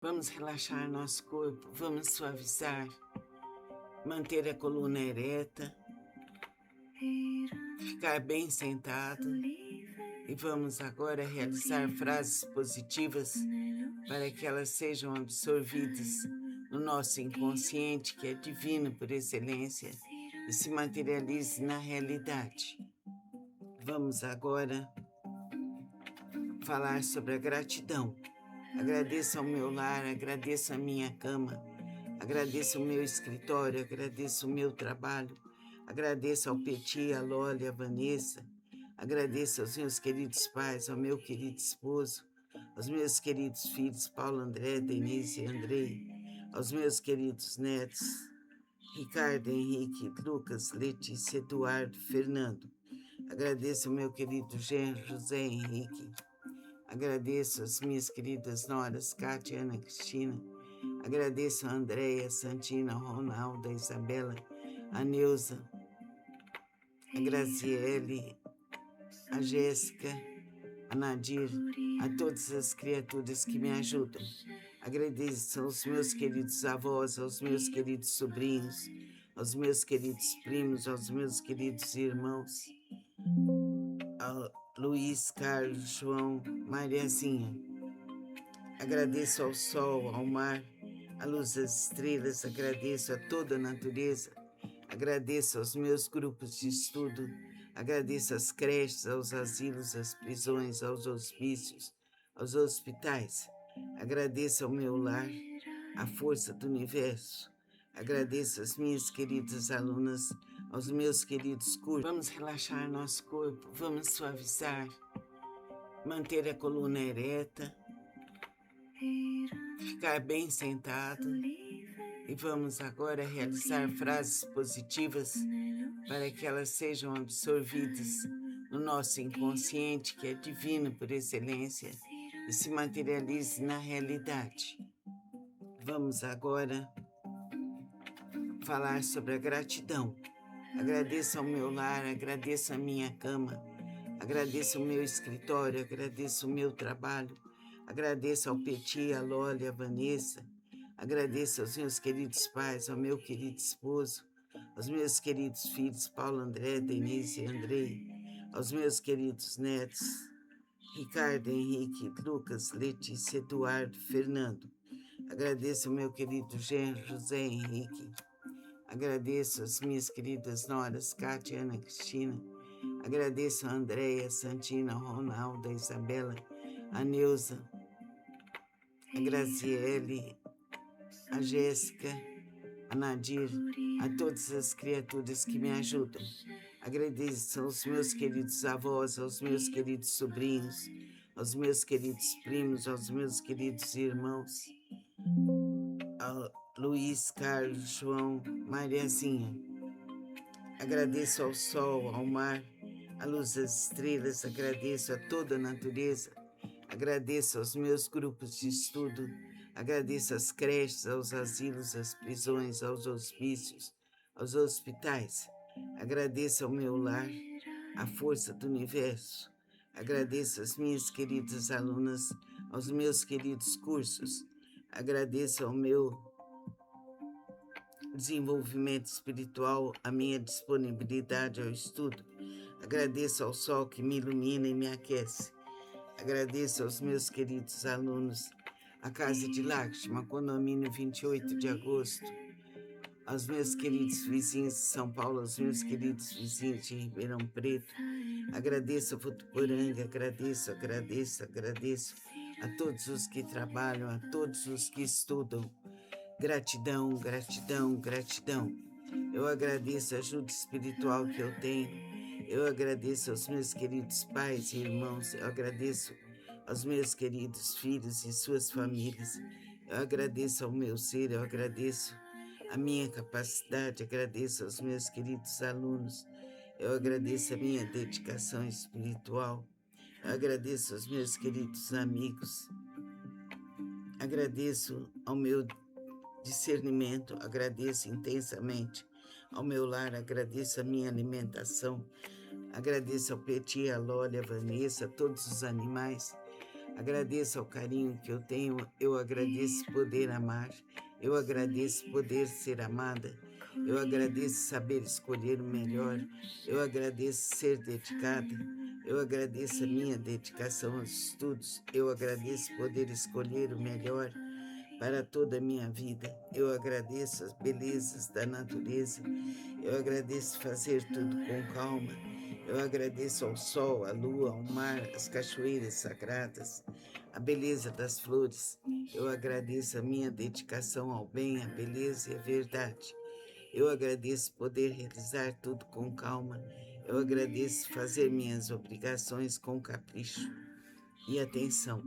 Vamos relaxar nosso corpo, vamos suavizar, manter a coluna ereta, ficar bem sentado e vamos agora realizar frases positivas para que elas sejam absorvidas no nosso inconsciente, que é divino por excelência, e se materialize na realidade. Vamos agora falar sobre a gratidão. Agradeço ao meu lar, agradeço a minha cama, agradeço o meu escritório, agradeço o meu trabalho, agradeço ao Peti, a Loli, a Vanessa, agradeço aos meus queridos pais, ao meu querido esposo, aos meus queridos filhos, Paulo, André, Denise e Andrei, aos meus queridos netos, Ricardo, Henrique, Lucas, Letícia, Eduardo, Fernando. Agradeço ao meu querido genro, José Henrique. Agradeço as minhas queridas noras, Kátia, Ana Cristina. Agradeço a Andréia, Santina, a Ronaldo, a Isabela, a Neuza, a Graziele, a Jéssica, a Nadir, a todas as criaturas que me ajudam. Agradeço aos meus queridos avós, aos meus queridos sobrinhos, aos meus queridos primos, aos meus queridos irmãos, ao Luiz, Carlos, João, Mariazinha. Agradeço ao sol, ao mar, à luz das estrelas, agradeço a toda a natureza, agradeço aos meus grupos de estudo, agradeço às creches, aos asilos, às prisões, aos hospícios, aos hospitais, agradeço ao meu lar, à força do universo, agradeço às minhas queridas alunas, aos meus queridos cursos. Vamos relaxar nosso corpo, vamos suavizar, manter a coluna ereta, ficar bem sentado e vamos agora realizar frases positivas para que elas sejam absorvidas no nosso inconsciente, que é divino por excelência, e se materialize na realidade. Vamos agora falar sobre a gratidão. Agradeço ao meu lar, agradeço a minha cama, agradeço o meu escritório, agradeço o meu trabalho, agradeço ao Peti, a Loli, a Vanessa, agradeço aos meus queridos pais, ao meu querido esposo, aos meus queridos filhos, Paulo, André, Denise e Andrei, aos meus queridos netos, Ricardo, Henrique, Lucas, Letícia, Eduardo, Fernando. Agradeço ao meu querido genro, José Henrique. Agradeço as minhas queridas noras, Kátia, Ana Cristina. Agradeço a Andréia, Santina, a Ronaldo, a Isabela, a Neuza, a Graziele, a Jéssica, a Nadir, a todas as criaturas que me ajudam. Agradeço aos meus queridos avós, aos meus queridos sobrinhos, aos meus queridos primos, aos meus queridos irmãos, ao Luiz, Carlos, João, Mariazinha. Agradeço ao sol, ao mar, à luz das estrelas, agradeço a toda a natureza, agradeço aos meus grupos de estudo, agradeço às creches, aos asilos, às prisões, aos hospícios, aos hospitais, agradeço ao meu lar, à força do universo, agradeço às minhas queridas alunas, aos meus queridos cursos, agradeço ao meu desenvolvimento espiritual, a minha disponibilidade ao estudo. Agradeço ao sol que me ilumina e me aquece. Agradeço aos meus queridos alunos, a Casa de Lakshma, condomínio 28 de agosto, aos meus queridos vizinhos de São Paulo, aos meus queridos vizinhos de Ribeirão Preto. Agradeço a Votuporanga, agradeço a todos os que trabalham, a todos os que estudam. Gratidão, gratidão, gratidão. Eu agradeço a ajuda espiritual que eu tenho. Eu agradeço aos meus queridos pais e irmãos. Eu agradeço aos meus queridos filhos e suas famílias. Eu agradeço ao meu ser, eu agradeço a minha capacidade, agradeço aos meus queridos alunos. Eu agradeço a minha dedicação espiritual. Eu agradeço aos meus queridos amigos. Agradeço ao meu discernimento, agradeço intensamente ao meu lar, agradeço a minha alimentação, agradeço ao Peti, a Loli, a Vanessa, a todos os animais, Agradeço ao carinho que eu tenho, eu agradeço poder amar, eu agradeço poder ser amada, eu agradeço saber escolher o melhor, eu agradeço ser dedicada, eu agradeço a minha dedicação aos estudos, eu agradeço poder escolher o melhor para toda a minha vida, eu agradeço as belezas da natureza, eu agradeço fazer tudo com calma, eu agradeço ao sol, à lua, ao mar, às cachoeiras sagradas, a beleza das flores. Eu agradeço a minha dedicação ao bem, à beleza e à verdade. Eu agradeço poder realizar tudo com calma. Eu agradeço fazer minhas obrigações com capricho e atenção.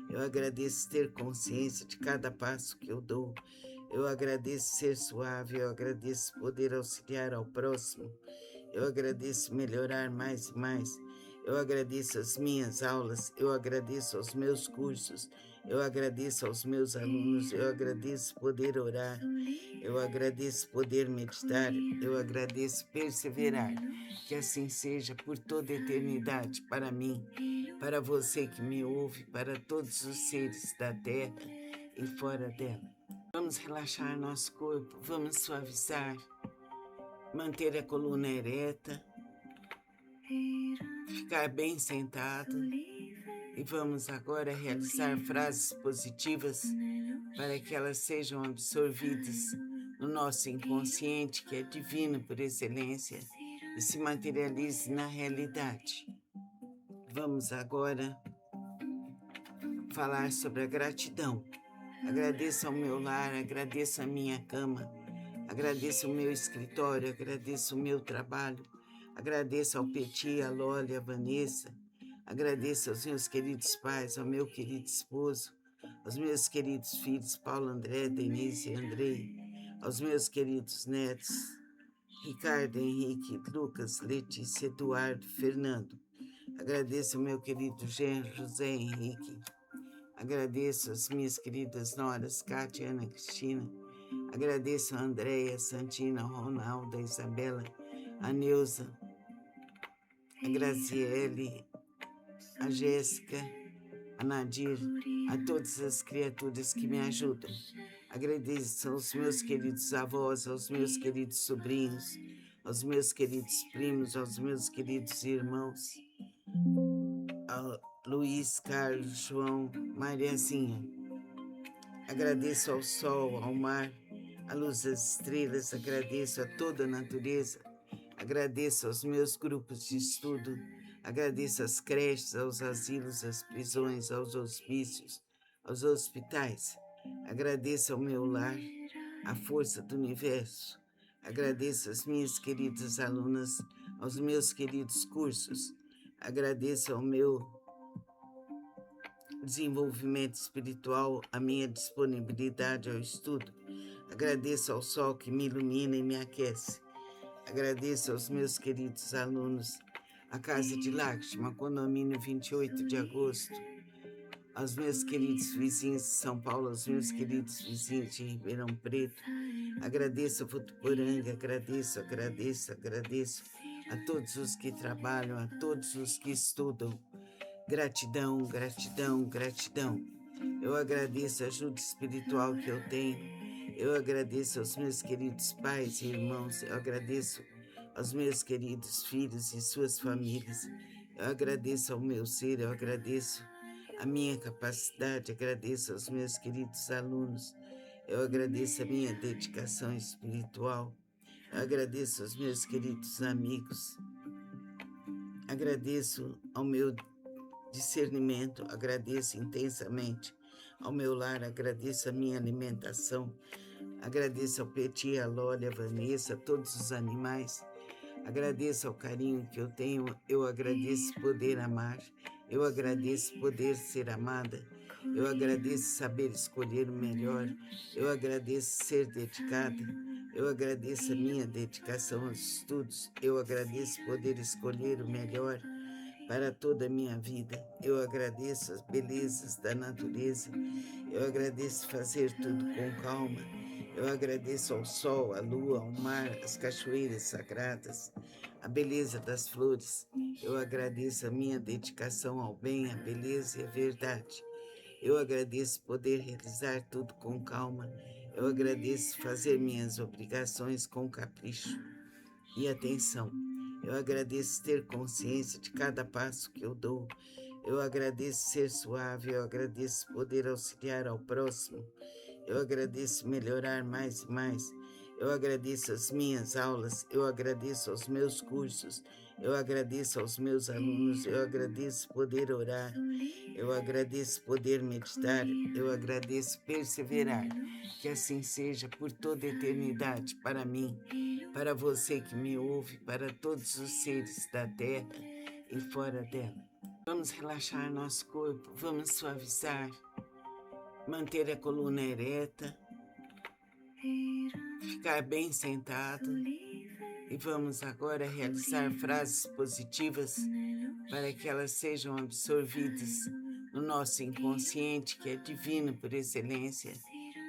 Eu agradeço ter consciência de cada passo que eu dou. Eu agradeço ser suave, eu agradeço poder auxiliar ao próximo. Eu agradeço melhorar mais e mais. Eu agradeço as minhas aulas, eu agradeço aos meus cursos, eu agradeço aos meus alunos, eu agradeço poder orar, eu agradeço poder meditar, eu agradeço perseverar. Que assim seja por toda a eternidade, para mim, para você que me ouve, para todos os seres da terra e fora dela. Vamos relaxar nosso corpo, vamos suavizar, manter a coluna ereta, ficar bem sentado e vamos agora realizar frases positivas para que elas sejam absorvidas no nosso inconsciente, que é divino por excelência, e se materialize na realidade. Vamos agora falar sobre a gratidão. Agradeço ao meu lar, agradeço a minha cama, agradeço o meu escritório, agradeço o meu trabalho, agradeço ao Peti, a Loli, a Vanessa, agradeço aos meus queridos pais, ao meu querido esposo, aos meus queridos filhos, Paulo, André, Denise e Andrei, aos meus queridos netos, Ricardo, Henrique, Lucas, Letícia, Eduardo, Fernando. Agradeço ao meu querido genro, José Henrique. Agradeço às minhas queridas noras, Cátia, Ana Cristina. Agradeço a Andréia, Santina, a Ronaldo, a Isabela, a Neuza, a Graziele, a Jéssica, a Nadir, a todas as criaturas que me ajudam. Agradeço aos meus queridos avós, aos meus queridos sobrinhos, aos meus queridos primos, aos meus queridos irmãos, ao Luiz, Carlos, João, Mariazinha. Agradeço ao sol, ao mar, à luz das estrelas, agradeço a toda a natureza, agradeço aos meus grupos de estudo, agradeço às creches, aos asilos, às prisões, aos hospícios, aos hospitais. Agradeço ao meu lar, à força do universo. Agradeço às minhas queridas alunas, aos meus queridos cursos. Agradeço ao meu desenvolvimento espiritual, a minha disponibilidade ao estudo. Agradeço ao sol que me ilumina e me aquece. Agradeço aos meus queridos alunos, a Casa de Lakshma, condomínio 28 de agosto, aos meus queridos vizinhos de São Paulo, aos meus queridos vizinhos de Ribeirão Preto. Agradeço a Votuporanga, agradeço a todos os que trabalham, a todos os que estudam. Gratidão, gratidão, gratidão. Eu agradeço a ajuda espiritual que eu tenho. Eu agradeço aos meus queridos pais e irmãos. Eu agradeço aos meus queridos filhos e suas famílias. Eu agradeço ao meu ser, eu agradeço a minha capacidade, agradeço aos meus queridos alunos. Eu agradeço a minha dedicação espiritual. Eu agradeço aos meus queridos amigos. Agradeço ao meu discernimento, agradeço intensamente ao meu lar, agradeço a minha alimentação, agradeço ao Peti, a Loli, a Vanessa, a todos os animais, agradeço ao carinho que eu tenho, eu agradeço poder amar, eu agradeço poder ser amada, eu agradeço saber escolher o melhor, eu agradeço ser dedicada, eu agradeço a minha dedicação aos estudos, eu agradeço poder escolher o melhor para toda a minha vida. Eu agradeço as belezas da natureza, eu agradeço fazer tudo com calma, eu agradeço ao sol, à lua, ao mar, às cachoeiras sagradas, a beleza das flores. Eu agradeço a minha dedicação ao bem, à beleza e à verdade. Eu agradeço poder realizar tudo com calma. Eu agradeço fazer minhas obrigações com capricho e atenção. Eu agradeço ter consciência de cada passo que eu dou. Eu agradeço ser suave, eu agradeço poder auxiliar ao próximo. Eu agradeço melhorar mais e mais. Eu agradeço as minhas aulas, eu agradeço aos meus cursos, eu agradeço aos meus alunos, eu agradeço poder orar, eu agradeço poder meditar, eu agradeço perseverar. Que assim seja por toda a eternidade, para mim, para você que me ouve, para todos os seres da terra e fora dela. Vamos relaxar nosso corpo, vamos suavizar, manter a coluna ereta, ficar bem sentado e vamos agora realizar frases positivas para que elas sejam absorvidas no nosso inconsciente, que é divino por excelência,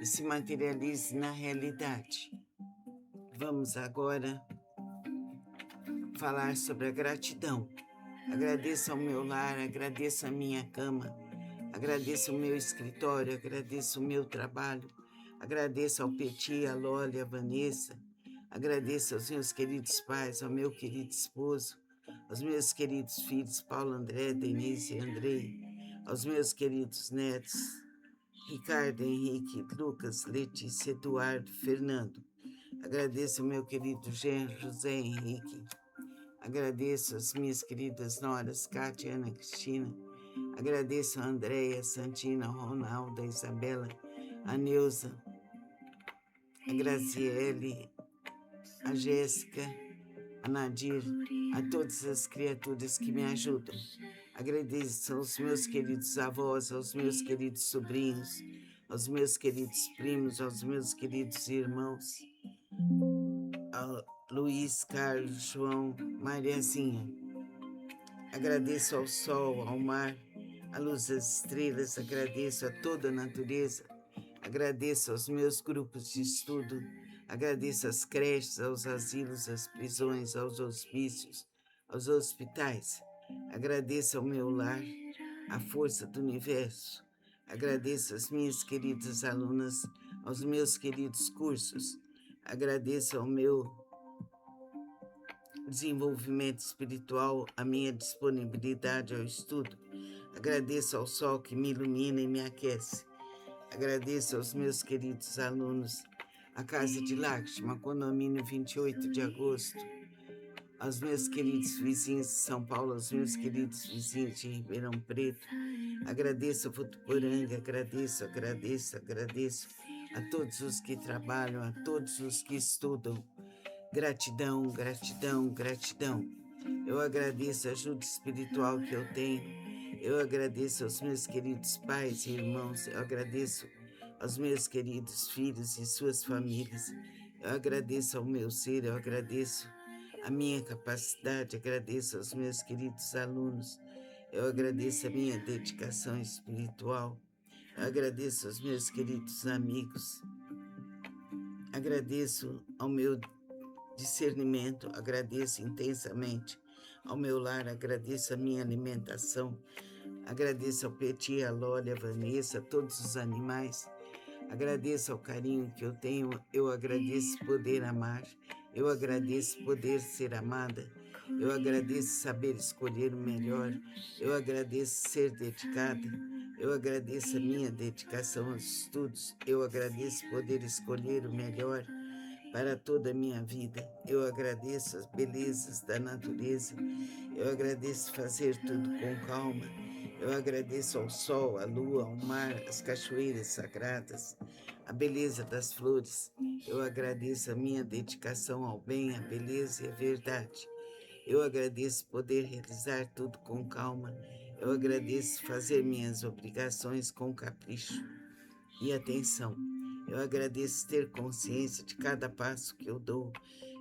e se materialize na realidade. Vamos agora falar sobre a gratidão. Agradeço ao meu lar, agradeço a minha cama, agradeço o meu escritório, agradeço o meu trabalho, agradeço ao Peti, a Loli, a Vanessa, agradeço aos meus queridos pais, ao meu querido esposo, aos meus queridos filhos, Paulo, André, Denise e Andrei, aos meus queridos netos, Ricardo, Henrique, Lucas, Letícia, Eduardo, Fernando. Agradeço ao meu querido genro, José Henrique. Agradeço às minhas queridas noras, Cátia, Ana Cristina. Agradeço a Andréia, Santina, a Ronaldo, a Isabela, a Neuza, a Graziele, a Jéssica, a Nadir, a todas as criaturas que me ajudam. Agradeço aos meus queridos avós, aos meus queridos sobrinhos, aos meus queridos primos, aos meus queridos irmãos, ao Luiz, Carlos, João, Mariazinha. Agradeço ao sol, ao mar, à luz das estrelas, agradeço a toda a natureza, agradeço aos meus grupos de estudo, agradeço às creches, aos asilos, às prisões, aos hospícios, aos hospitais. Agradeço ao meu lar, à força do universo. Agradeço às minhas queridas alunas, aos meus queridos cursos. Agradeço ao meu desenvolvimento espiritual, a minha disponibilidade ao estudo. Agradeço ao sol que me ilumina e me aquece. Agradeço aos meus queridos alunos, a Casa de Lakshma, condomínio 28 de agosto, aos meus queridos vizinhos de São Paulo, aos meus queridos vizinhos de Ribeirão Preto. Agradeço a Votuporanga, agradeço a todos os que trabalham, a todos os que estudam. Gratidão, gratidão, gratidão. Eu agradeço a ajuda espiritual que eu tenho. Eu agradeço aos meus queridos pais e irmãos. Eu agradeço aos meus queridos filhos e suas famílias. Eu agradeço ao meu ser, eu agradeço a minha capacidade, agradeço aos meus queridos alunos. Eu agradeço a minha dedicação espiritual. Eu agradeço aos meus queridos amigos. Agradeço ao meu discernimento, agradeço intensamente ao meu lar, agradeço a minha alimentação, agradeço ao Peti, a Loli, a Vanessa, a todos os animais, agradeço ao carinho que eu tenho, eu agradeço poder amar, eu agradeço poder ser amada, eu agradeço saber escolher o melhor, eu agradeço ser dedicada, eu agradeço a minha dedicação aos estudos, eu agradeço poder escolher o melhor para toda a minha vida. Eu agradeço as belezas da natureza, eu agradeço fazer tudo com calma, eu agradeço ao sol, à lua, ao mar, às cachoeiras sagradas, a beleza das flores, eu agradeço a minha dedicação ao bem, à beleza e à verdade. Eu agradeço poder realizar tudo com calma, eu agradeço fazer minhas obrigações com capricho e atenção. Eu agradeço ter consciência de cada passo que eu dou.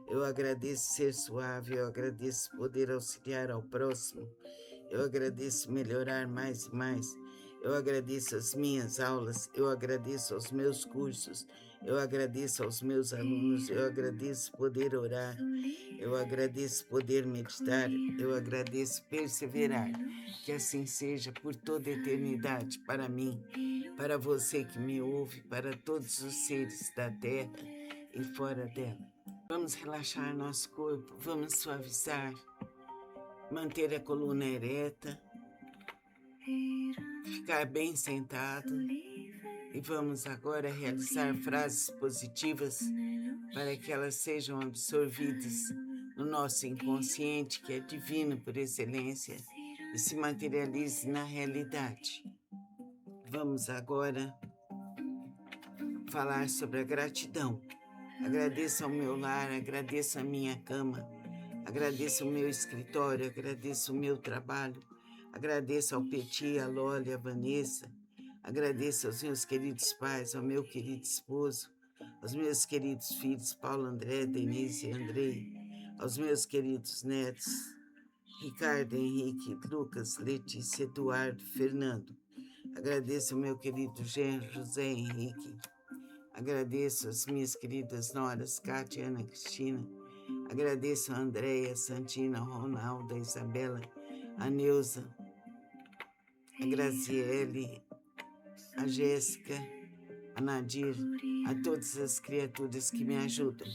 Eu agradeço ser suave, eu agradeço poder auxiliar ao próximo. Eu agradeço melhorar mais e mais. eu agradeço as minhas aulas, eu agradeço aos meus cursos, eu agradeço aos meus alunos, eu agradeço poder orar, eu agradeço poder meditar, eu agradeço perseverar. Que assim seja por toda a eternidade para mim, para você que me ouve, para todos os seres da terra e fora dela. Vamos relaxar nosso corpo, vamos suavizar, manter a coluna ereta, ficar bem sentado e vamos agora realizar frases positivas para que elas sejam absorvidas no nosso inconsciente, que é divino por excelência, e se materialize na realidade. Vamos agora falar sobre a gratidão. Agradeço ao meu lar, agradeço a minha cama, agradeço o meu escritório, agradeço o meu trabalho, agradeço ao Peti, a Loli, a Vanessa, agradeço aos meus queridos pais, ao meu querido esposo, aos meus queridos filhos, Paulo, André, Denise e Andrei, aos meus queridos netos, Ricardo, Henrique, Lucas, Letícia, Eduardo, Fernando. Agradeço ao meu querido genro, José Henrique. Agradeço às minhas queridas noras, Cátia, Ana Cristina. Agradeço a Andréia, Santina, Ronaldo, a Isabela, a Neuza, a Graziele, a Jéssica, a Nadir, a todas as criaturas que me ajudam.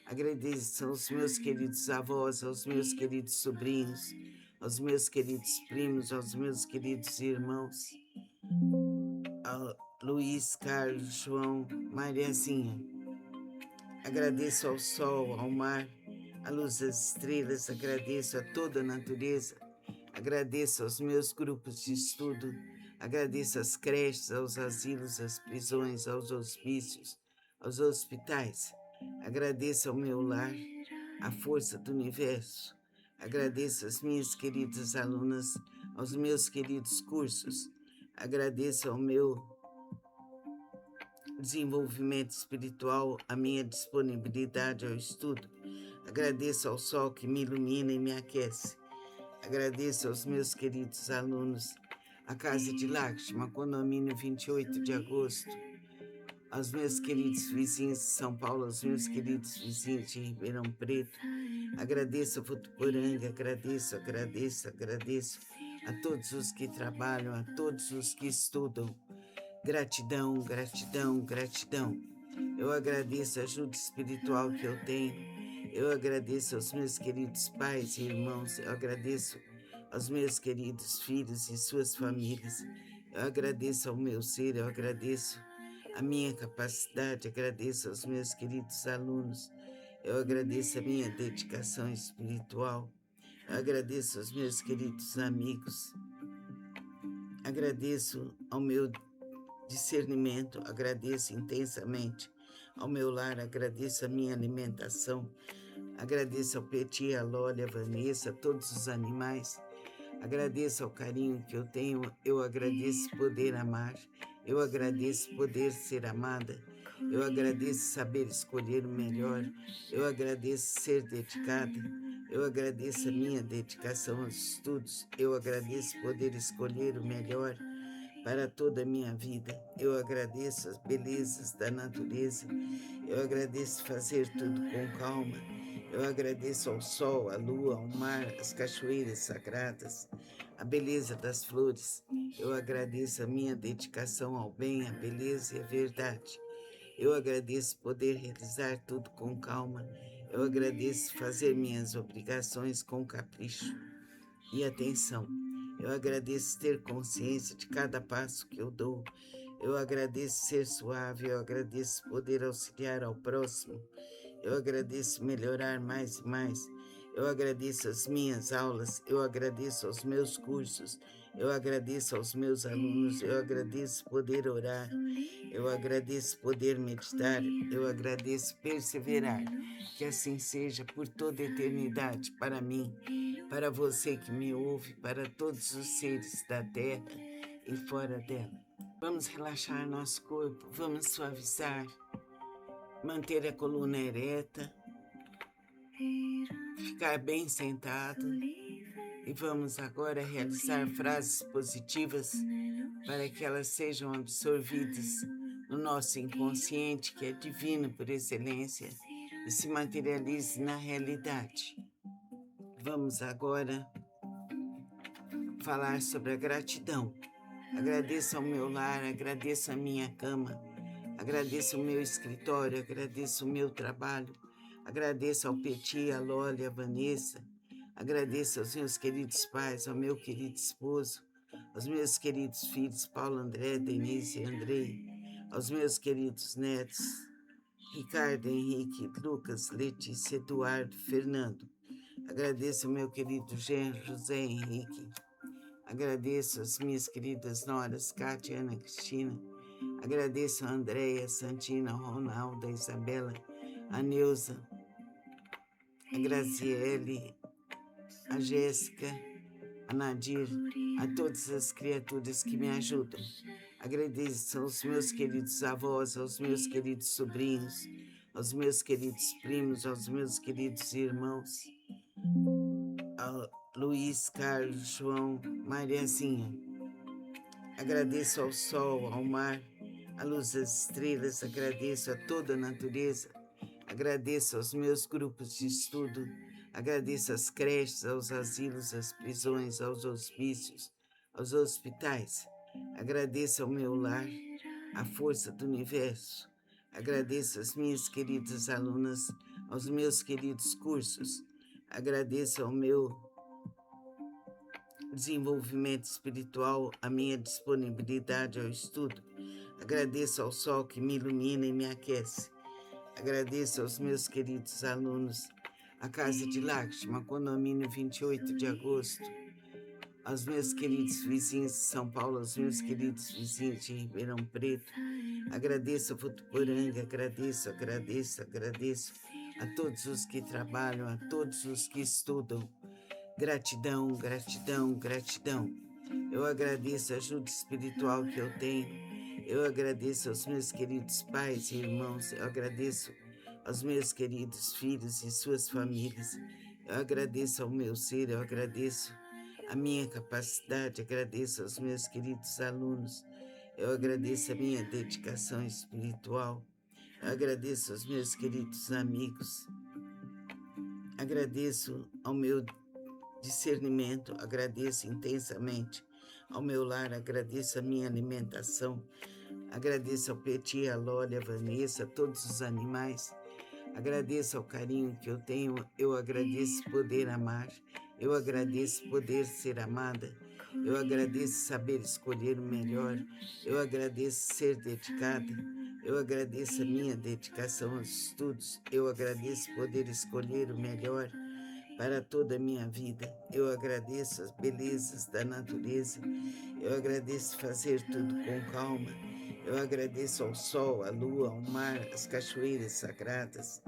Agradeço aos meus queridos avós, aos meus queridos sobrinhos, aos meus queridos primos, aos meus queridos irmãos, ao Luiz, Carlos, João, Mariazinha. Agradeço ao sol, ao mar, à luz das estrelas, agradeço a toda a natureza, agradeço aos meus grupos de estudo, agradeço às creches, aos asilos, às prisões, aos hospícios, aos hospitais. Agradeço ao meu lar, à força do universo. Agradeço às minhas queridas alunas, aos meus queridos cursos. Agradeço ao meu desenvolvimento espiritual, a minha disponibilidade ao estudo. Agradeço ao sol que me ilumina e me aquece. Agradeço aos meus queridos alunos, a Casa de Lakshma, condomínio 28 de agosto, aos meus queridos vizinhos de São Paulo, aos meus queridos vizinhos de Ribeirão Preto. Agradeço a Votuporanga, agradeço a todos os que trabalham, a todos os que estudam. Gratidão, gratidão, gratidão. Eu agradeço a ajuda espiritual que eu tenho. Eu agradeço aos meus queridos pais e irmãos. Eu agradeço aos meus queridos filhos e suas famílias. Eu agradeço ao meu ser, eu agradeço a minha capacidade, agradeço aos meus queridos alunos. Eu agradeço a minha dedicação espiritual. Eu agradeço aos meus queridos amigos. Agradeço ao meu discernimento, agradeço intensamente ao meu lar, agradeço a minha alimentação, agradeço ao Peti, a Loli, a Vanessa, a todos os animais, agradeço ao carinho que eu tenho, eu agradeço poder amar, eu agradeço poder ser amada, eu agradeço saber escolher o melhor, eu agradeço ser dedicada, eu agradeço a minha dedicação aos estudos, eu agradeço poder escolher o melhor para toda a minha vida. Eu agradeço as belezas da natureza, eu agradeço fazer tudo com calma, eu agradeço ao sol, à lua, ao mar, às cachoeiras sagradas, a beleza das flores, eu agradeço a minha dedicação ao bem, à beleza e à verdade. Eu agradeço poder realizar tudo com calma, eu agradeço fazer minhas obrigações com capricho e atenção. Eu agradeço ter consciência de cada passo que eu dou. Eu agradeço ser suave, eu agradeço poder auxiliar ao próximo. Eu agradeço melhorar mais e mais. Eu agradeço as minhas aulas, eu agradeço aos meus cursos, eu agradeço aos meus alunos, eu agradeço poder orar, eu agradeço poder meditar, eu agradeço perseverar. Que assim seja por toda a eternidade para mim, para você que me ouve, para todos os seres da terra e fora dela. Vamos relaxar nosso corpo, vamos suavizar, manter a coluna ereta, ficar bem sentado e vamos agora realizar frases positivas para que elas sejam absorvidas no nosso inconsciente, que é divino por excelência, e se materialize na realidade. Vamos agora falar sobre a gratidão. Agradeço ao meu lar, agradeço a minha cama, agradeço o meu escritório, agradeço o meu trabalho, agradeço ao Peti, a Loli, a Vanessa, agradeço aos meus queridos pais, ao meu querido esposo, aos meus queridos filhos, Paulo, André, Denise e Andrei, aos meus queridos netos, Ricardo, Henrique, Lucas, Letícia, Eduardo, Fernando. Agradeço ao meu querido genro, José Henrique. Agradeço às minhas queridas noras, Kátia, Ana Cristina. Agradeço a Andréia, Santina, a Ronaldo, a Isabela, a Neuza, a Graziele, a Jéssica, a Nadir, a todas as criaturas que me ajudam. Agradeço aos meus queridos avós, aos meus queridos sobrinhos, aos meus queridos primos, aos meus queridos irmãos, ao Luiz, Carlos, João, Mariazinha. Agradeço ao sol, ao mar, à luz das estrelas, agradeço a toda a natureza, agradeço aos meus grupos de estudo, agradeço às creches, aos asilos, às prisões, aos hospícios, aos hospitais. Agradeço ao meu lar, à força do universo. Agradeço às minhas queridas alunas, aos meus queridos cursos. Agradeço ao meu desenvolvimento espiritual, a minha disponibilidade ao estudo. Agradeço ao sol que me ilumina e me aquece. Agradeço aos meus queridos alunos, a Casa de Lakshma, condomínio 28 de agosto, aos meus queridos vizinhos de São Paulo, aos meus queridos vizinhos de Ribeirão Preto. Agradeço a Votuporanga, agradeço a todos os que trabalham, a todos os que estudam. Gratidão, gratidão, gratidão. Eu agradeço a ajuda espiritual que eu tenho. Eu agradeço aos meus queridos pais e irmãos. Eu agradeço aos meus queridos filhos e suas famílias. Eu agradeço ao meu ser, eu agradeço a minha capacidade, agradeço aos meus queridos alunos. Eu agradeço a minha dedicação espiritual. Eu agradeço aos meus queridos amigos. Agradeço ao meu discernimento, agradeço intensamente ao meu lar, agradeço a minha alimentação, agradeço ao Peti, a Loli, a Vanessa, a todos os animais, agradeço ao carinho que eu tenho, eu agradeço poder amar, eu agradeço poder ser amada, eu agradeço saber escolher o melhor, eu agradeço ser dedicada, eu agradeço a minha dedicação aos estudos, eu agradeço poder escolher o melhor para toda a minha vida. Eu agradeço as belezas da natureza, eu agradeço fazer tudo com calma, eu agradeço ao sol, à lua, ao mar, às cachoeiras sagradas,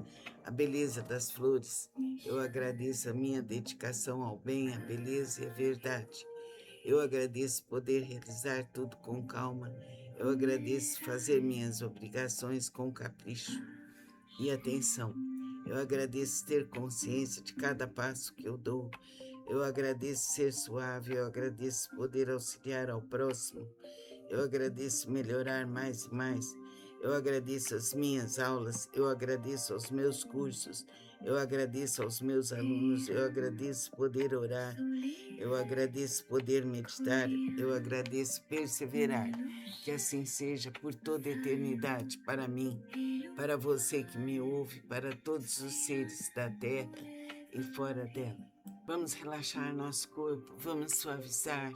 a beleza das flores, eu agradeço a minha dedicação ao bem, à beleza e à verdade, eu agradeço poder realizar tudo com calma, eu agradeço fazer minhas obrigações com capricho e atenção. Eu agradeço ter consciência de cada passo que eu dou. Eu agradeço ser suave, eu agradeço poder auxiliar ao próximo. Eu agradeço melhorar mais e mais. Eu agradeço as minhas aulas, eu agradeço aos meus cursos, eu agradeço aos meus alunos, eu agradeço poder orar, eu agradeço poder meditar, eu agradeço perseverar. Que assim seja por toda a eternidade para mim, para você que me ouve, para todos os seres da terra e fora dela. Vamos relaxar nosso corpo, vamos suavizar,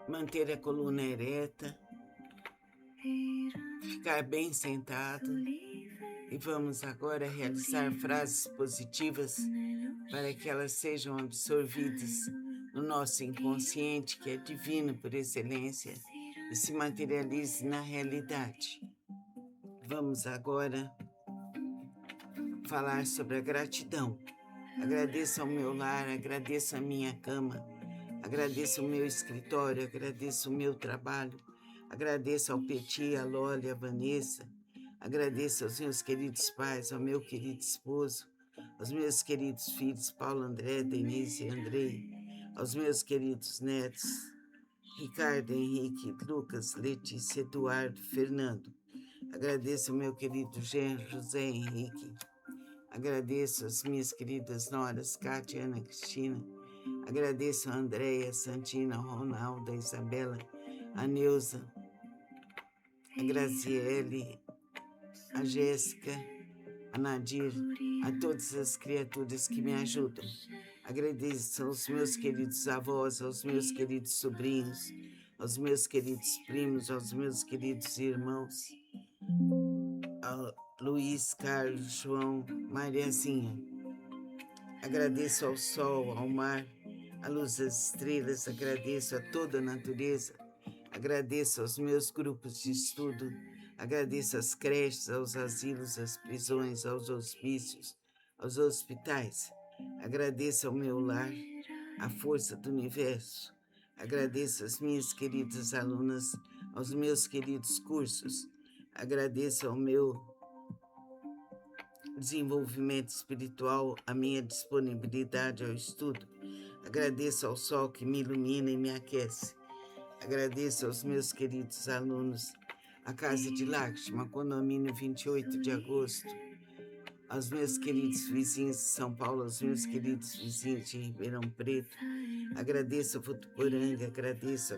manter a coluna ereta, ficar bem sentado e vamos agora realizar frases positivas para que elas sejam absorvidas no nosso inconsciente, que é divino por excelência, e se materialize na realidade. Vamos agora falar sobre a gratidão. Agradeço ao meu lar, agradeço a minha cama, agradeço o meu escritório, agradeço o meu trabalho, agradeço ao Peti, a Loli, a Vanessa, agradeço aos meus queridos pais, ao meu querido esposo, aos meus queridos filhos, Paulo, André, Denise e Andrei, aos meus queridos netos, Ricardo, Henrique, Lucas, Letícia, Eduardo, Fernando. Agradeço ao meu querido genro José Henrique. Agradeço às minhas queridas noras, Cátia, Ana Cristina. Agradeço a Andréia, Santina, a Ronaldo, a Isabela, a Neuza, a Graziele, a Jéssica, a Nadir, a todas as criaturas que me ajudam. Agradeço aos meus queridos avós, aos meus queridos sobrinhos, aos meus queridos primos, aos meus queridos irmãos, ao Luiz, Carlos, João, Mariazinha. Agradeço ao sol, ao mar, à luz das estrelas, agradeço a toda a natureza, agradeço aos meus grupos de estudo, agradeço às creches, aos asilos, às prisões, aos hospícios, aos hospitais. Agradeço ao meu lar, à força do universo. Agradeço às minhas queridas alunas, aos meus queridos cursos. Agradeço ao meu desenvolvimento espiritual, a minha disponibilidade ao estudo. Agradeço ao sol que me ilumina e me aquece. Agradeço aos meus queridos alunos, a Casa de Lakshma, condomínio 28 de agosto, aos meus queridos vizinhos de São Paulo, aos meus queridos vizinhos de Ribeirão Preto. Agradeço a Votuporanga, agradeço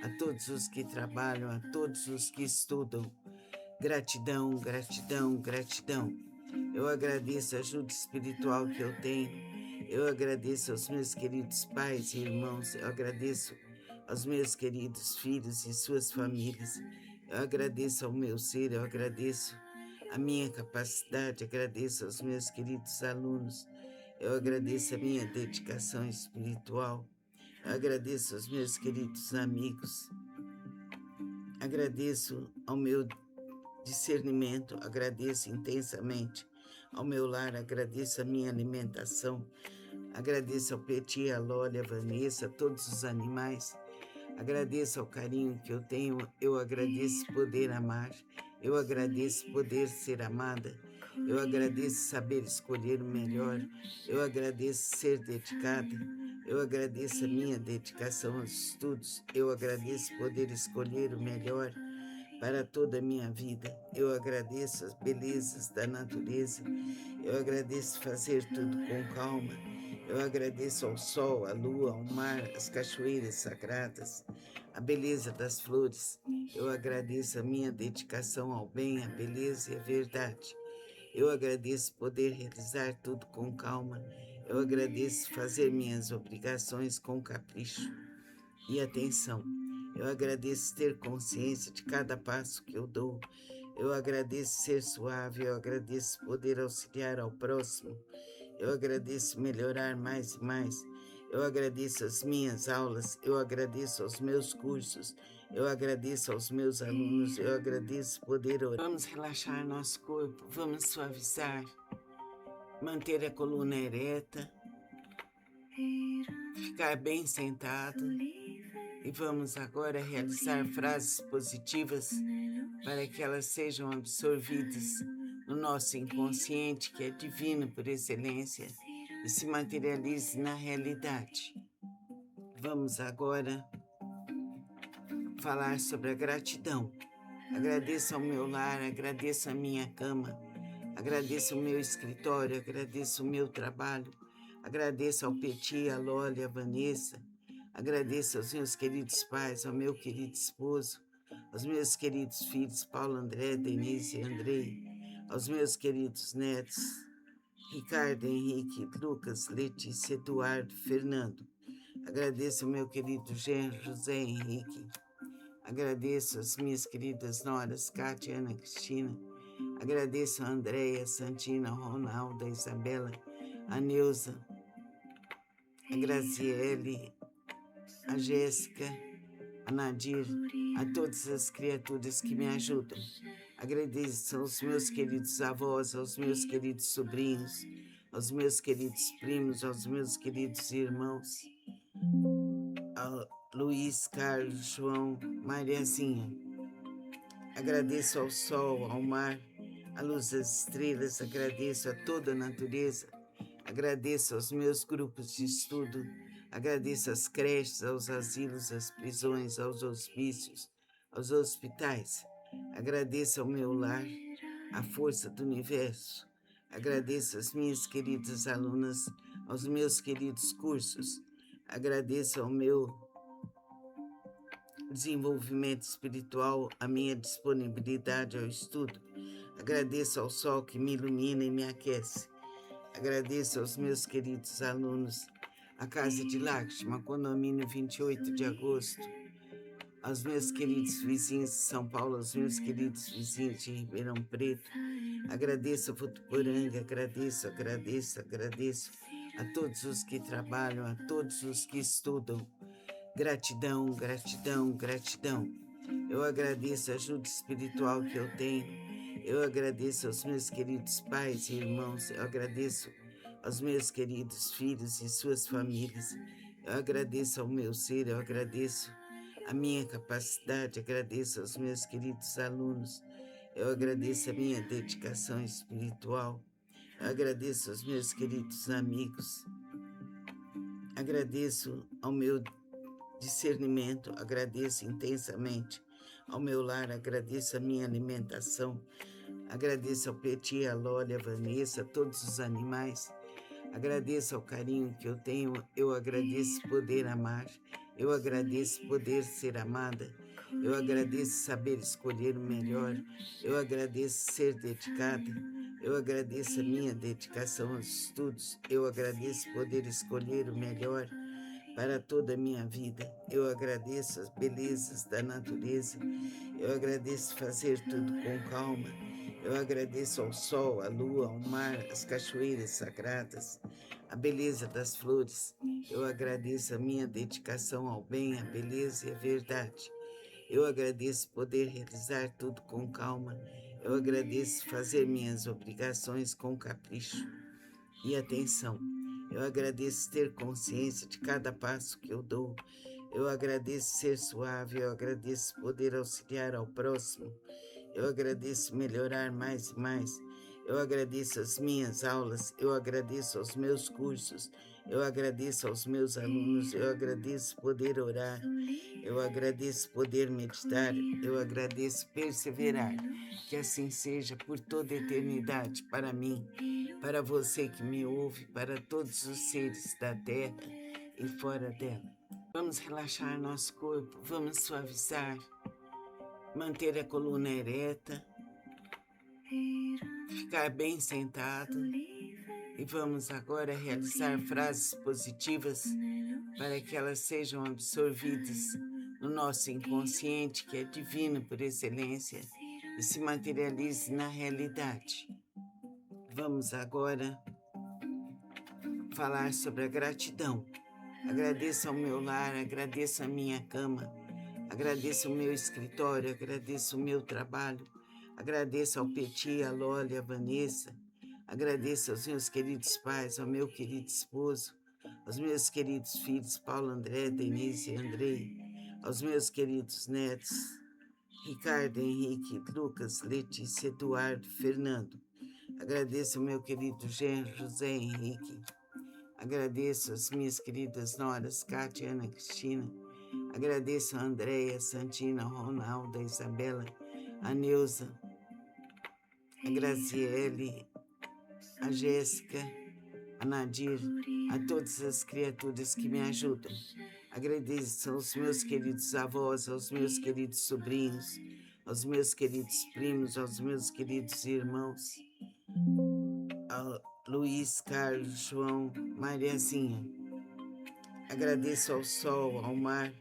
a todos os que trabalham, a todos os que estudam. Gratidão, gratidão, gratidão. Eu agradeço a ajuda espiritual que eu tenho. Eu agradeço aos meus queridos pais e irmãos. Eu agradeço aos meus queridos filhos e suas famílias. Eu agradeço ao meu ser, eu agradeço a minha capacidade, agradeço aos meus queridos alunos. Eu agradeço a minha dedicação espiritual. Eu agradeço aos meus queridos amigos. Agradeço ao meu discernimento, agradeço intensamente ao meu lar, agradeço a minha alimentação, agradeço ao Petit, a Loli, a Vanessa, a todos os animais, agradeço ao carinho que eu tenho, eu agradeço poder amar, eu agradeço poder ser amada, eu agradeço saber escolher o melhor, eu agradeço ser dedicada, eu agradeço a minha dedicação aos estudos, eu agradeço poder escolher o melhor para toda a minha vida. Eu agradeço as belezas da natureza, eu agradeço fazer tudo com calma, eu agradeço ao sol, à lua, ao mar, às cachoeiras sagradas, a beleza das flores, eu agradeço a minha dedicação ao bem, à beleza e à verdade. Eu agradeço poder realizar tudo com calma, eu agradeço fazer minhas obrigações com capricho e atenção. Eu agradeço ter consciência de cada passo que eu dou. Eu agradeço ser suave, eu agradeço poder auxiliar ao próximo. Eu agradeço melhorar mais e mais. Eu agradeço as minhas aulas, eu agradeço aos meus cursos, eu agradeço aos meus alunos, eu agradeço poder orar. Vamos relaxar nosso corpo, vamos suavizar, manter a coluna ereta, ficar bem sentado. E vamos agora realizar frases positivas para que elas sejam absorvidas no nosso inconsciente, que é divino por excelência, e se materialize na realidade. Vamos agora falar sobre a gratidão. Agradeço ao meu lar, agradeço a minha cama, agradeço o meu escritório, agradeço o meu trabalho, agradeço ao Petit, a Loli, a Vanessa. Agradeço aos meus queridos pais, ao meu querido esposo, aos meus queridos filhos, Paulo, André, Denise e Andrei, aos meus queridos netos, Ricardo, Henrique, Lucas, Letícia, Eduardo, Fernando. Agradeço ao meu querido genro José Henrique. Agradeço às minhas queridas noras, Cátia, Ana Cristina. Agradeço a Andréia, Santina, a Ronaldo, a Isabela, a Neuza, a Graziele, a Jéssica, a Nadir, a todas as criaturas que me ajudam. Agradeço aos meus queridos avós, aos meus queridos sobrinhos, aos meus queridos primos, aos meus queridos irmãos, ao Luiz, Carlos, João, Mariazinha. Agradeço ao sol, ao mar, à luz das estrelas, agradeço a toda a natureza, agradeço aos meus grupos de estudo, Agradeço às creches, aos asilos, às prisões, aos hospícios, aos hospitais. Agradeço ao meu lar, à força do universo. Agradeço às minhas queridas alunas, aos meus queridos cursos. Agradeço ao meu desenvolvimento espiritual, a minha disponibilidade ao estudo. Agradeço ao sol que me ilumina e me aquece. Agradeço aos meus queridos alunos, a Casa de Lakshma, condomínio 28 de agosto, aos meus queridos vizinhos de São Paulo, aos meus queridos vizinhos de Ribeirão Preto. Agradeço a Votuporanga, agradeço a todos os que trabalham, a todos os que estudam. Gratidão, gratidão, gratidão. Eu agradeço a ajuda espiritual que eu tenho. Eu agradeço aos meus queridos pais e irmãos. Eu agradeço aos meus queridos filhos e suas famílias. Eu agradeço ao meu ser, eu agradeço a minha capacidade, agradeço aos meus queridos alunos. Eu agradeço a minha dedicação espiritual. Eu agradeço aos meus queridos amigos. Agradeço ao meu discernimento, agradeço intensamente ao meu lar, agradeço a minha alimentação, agradeço ao Peti, a Loli, a Vanessa, a todos os animais, agradeço ao carinho que eu tenho, eu agradeço poder amar, eu agradeço poder ser amada, eu agradeço saber escolher o melhor, eu agradeço ser dedicada, eu agradeço a minha dedicação aos estudos, eu agradeço poder escolher o melhor para toda a minha vida. Eu agradeço as belezas da natureza, eu agradeço fazer tudo com calma, eu agradeço ao sol, à lua, ao mar, às cachoeiras sagradas, a beleza das flores, eu agradeço a minha dedicação ao bem, à beleza e à verdade, eu agradeço poder realizar tudo com calma, eu agradeço fazer minhas obrigações com capricho e atenção. Eu agradeço ter consciência de cada passo que eu dou. Eu agradeço ser suave, eu agradeço poder auxiliar ao próximo. Eu agradeço melhorar mais e mais. Eu agradeço as minhas aulas, eu agradeço aos meus cursos, eu agradeço aos meus alunos, eu agradeço poder orar, eu agradeço poder meditar, eu agradeço perseverar. Que assim seja por toda a eternidade para mim, para você que me ouve, para todos os seres da terra e fora dela. Vamos relaxar nosso corpo, vamos suavizar, manter a coluna ereta, ficar bem sentado e vamos agora realizar frases positivas para que elas sejam absorvidas no nosso inconsciente, que é divino por excelência, e se materialize na realidade. Vamos agora falar sobre a gratidão. Agradeço ao meu lar, agradeço a minha cama, agradeço o meu escritório, agradeço o meu trabalho, agradeço ao Peti, a Loli, a Vanessa, agradeço aos meus queridos pais, ao meu querido esposo, aos meus queridos filhos, Paulo, André, Denise e Andrei, aos meus queridos netos, Ricardo, Henrique, Lucas, Letícia, Eduardo, Fernando. Agradeço ao meu querido genro, José Henrique. Agradeço às minhas queridas noras, Cátia, Ana Cristina. Agradeço a Andréia, Santina, a Ronaldo, a Isabela, a Neuza, a Graziele, a Jéssica, a Nadir, a todas as criaturas que me ajudam. Agradeço aos meus queridos avós, aos meus queridos sobrinhos, aos meus queridos primos, aos meus queridos irmãos, ao Luiz, Carlos, João, Mariazinha. Agradeço ao sol, ao mar,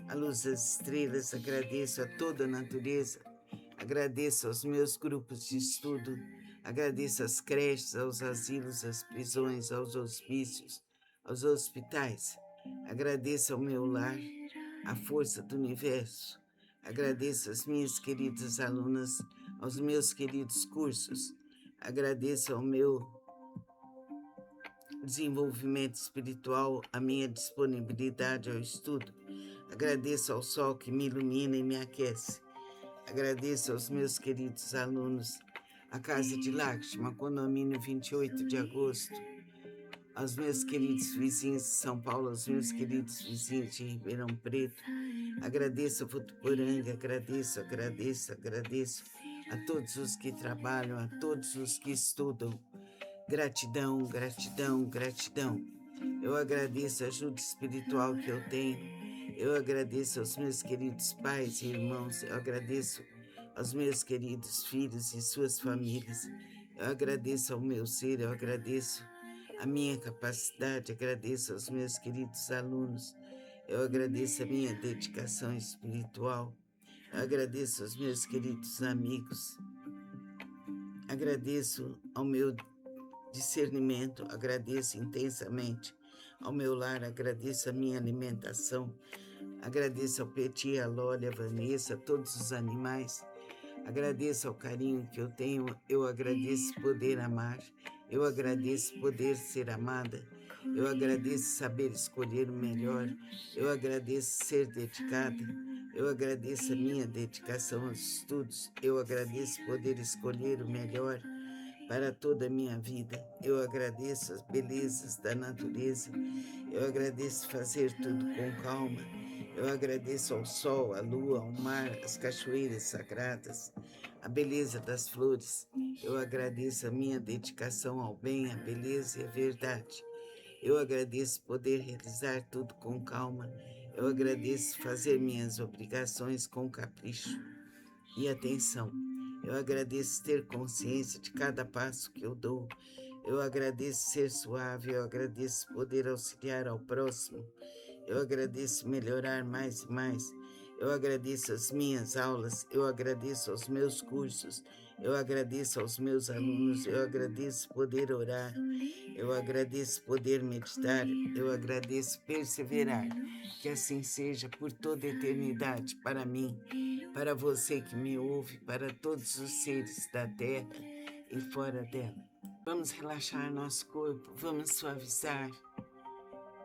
à luz das estrelas, agradeço a toda a natureza, agradeço aos meus grupos de estudo, agradeço às creches, aos asilos, às prisões, aos hospícios, aos hospitais. Agradeço ao meu lar, à força do universo. Agradeço às minhas queridas alunas, aos meus queridos cursos. Agradeço ao meu desenvolvimento espiritual, a minha disponibilidade ao estudo. Agradeço ao sol que me ilumina e me aquece. Agradeço aos meus queridos alunos, a Casa de Lakshma, condomínio 28 de agosto, aos meus queridos vizinhos de São Paulo, aos meus queridos vizinhos de Ribeirão Preto. Agradeço a Votuporanga, agradeço a todos os que trabalham, a todos os que estudam. Gratidão, gratidão, gratidão. Eu agradeço a ajuda espiritual que eu tenho. Eu agradeço aos meus queridos pais e irmãos. Eu agradeço aos meus queridos filhos e suas famílias. Eu agradeço ao meu ser, eu agradeço a minha capacidade, agradeço aos meus queridos alunos. Eu agradeço a minha dedicação espiritual. Eu agradeço aos meus queridos amigos. Agradeço ao meu discernimento, agradeço intensamente ao meu lar, agradeço a minha alimentação, agradeço ao Petit, a Loli, a Vanessa, a todos os animais, agradeço ao carinho que eu tenho, eu agradeço poder amar, eu agradeço poder ser amada, eu agradeço saber escolher o melhor, eu agradeço ser dedicada, eu agradeço a minha dedicação aos estudos, eu agradeço poder escolher o melhor para toda a minha vida. Eu agradeço as belezas da natureza, eu agradeço fazer tudo com calma, eu agradeço ao sol, à lua, ao mar, às cachoeiras sagradas, a beleza das flores, eu agradeço a minha dedicação ao bem, à beleza e à verdade. Eu agradeço poder realizar tudo com calma, eu agradeço fazer minhas obrigações com capricho e atenção. Eu agradeço ter consciência de cada passo que eu dou. Eu agradeço ser suave, eu agradeço poder auxiliar ao próximo. Eu agradeço melhorar mais e mais. Eu agradeço as minhas aulas, eu agradeço aos meus cursos, eu agradeço aos meus alunos, eu agradeço poder orar, eu agradeço poder meditar, eu agradeço perseverar. Que assim seja por toda a eternidade para mim, para você que me ouve, para todos os seres da terra e fora dela. Vamos relaxar nosso corpo, vamos suavizar,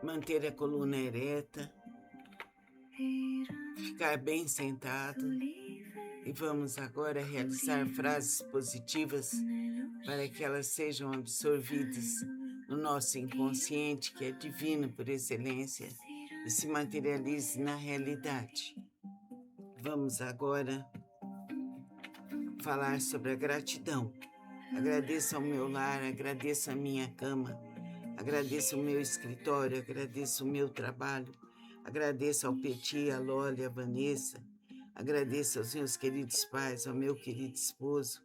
manter a coluna ereta, ficar bem sentado e vamos agora realizar frases positivas para que elas sejam absorvidas no nosso inconsciente, que é divino por excelência, e se materialize na realidade. Vamos agora falar sobre a gratidão. Agradeço ao meu lar, agradeço a minha cama, agradeço o meu escritório, agradeço o meu trabalho, agradeço ao Petit, a Loli, a Vanessa, agradeço aos meus queridos pais, ao meu querido esposo,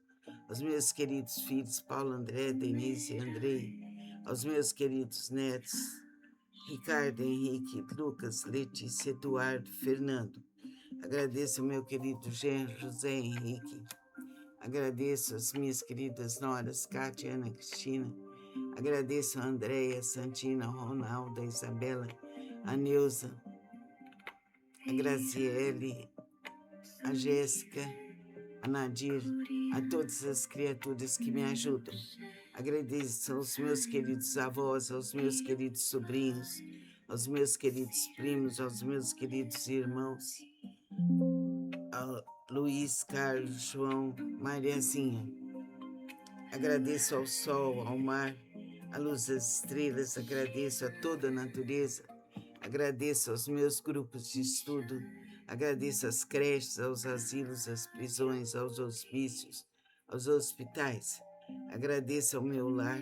aos meus queridos filhos, Paulo, André, Denise e Andrei, aos meus queridos netos, Ricardo, Henrique, Lucas, Letícia, Eduardo, Fernando. Agradeço ao meu querido genro, José Henrique. Agradeço às minhas queridas noras, Cátia, Ana Cristina. Agradeço a Andréia, Santina, a Ronaldo, a Isabela, a Neuza, a Graziele, a Jéssica, a Nadir, a todas as criaturas que me ajudam. Agradeço aos meus queridos avós, aos meus queridos sobrinhos, aos meus queridos primos, aos meus queridos irmãos, ao Luiz, Carlos, João, Mariazinha. Agradeço ao sol, ao mar, à luz das estrelas, agradeço a toda a natureza, agradeço aos meus grupos de estudo, agradeço às creches, aos asilos, às prisões, aos hospícios, aos hospitais. Agradeço ao meu lar,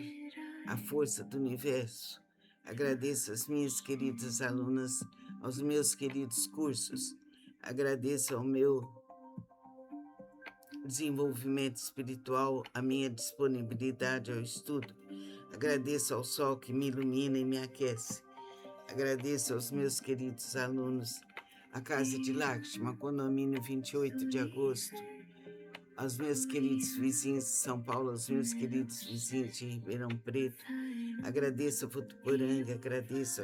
à força do universo. Agradeço às minhas queridas alunas, aos meus queridos cursos. Agradeço ao meu desenvolvimento espiritual, a minha disponibilidade ao estudo. Agradeço ao sol que me ilumina e me aquece. Agradeço aos meus queridos alunos, a Casa de Lakshma, condomínio 28 de agosto, aos meus queridos vizinhos de São Paulo, aos meus queridos vizinhos de Ribeirão Preto. Agradeço a Votuporanga, agradeço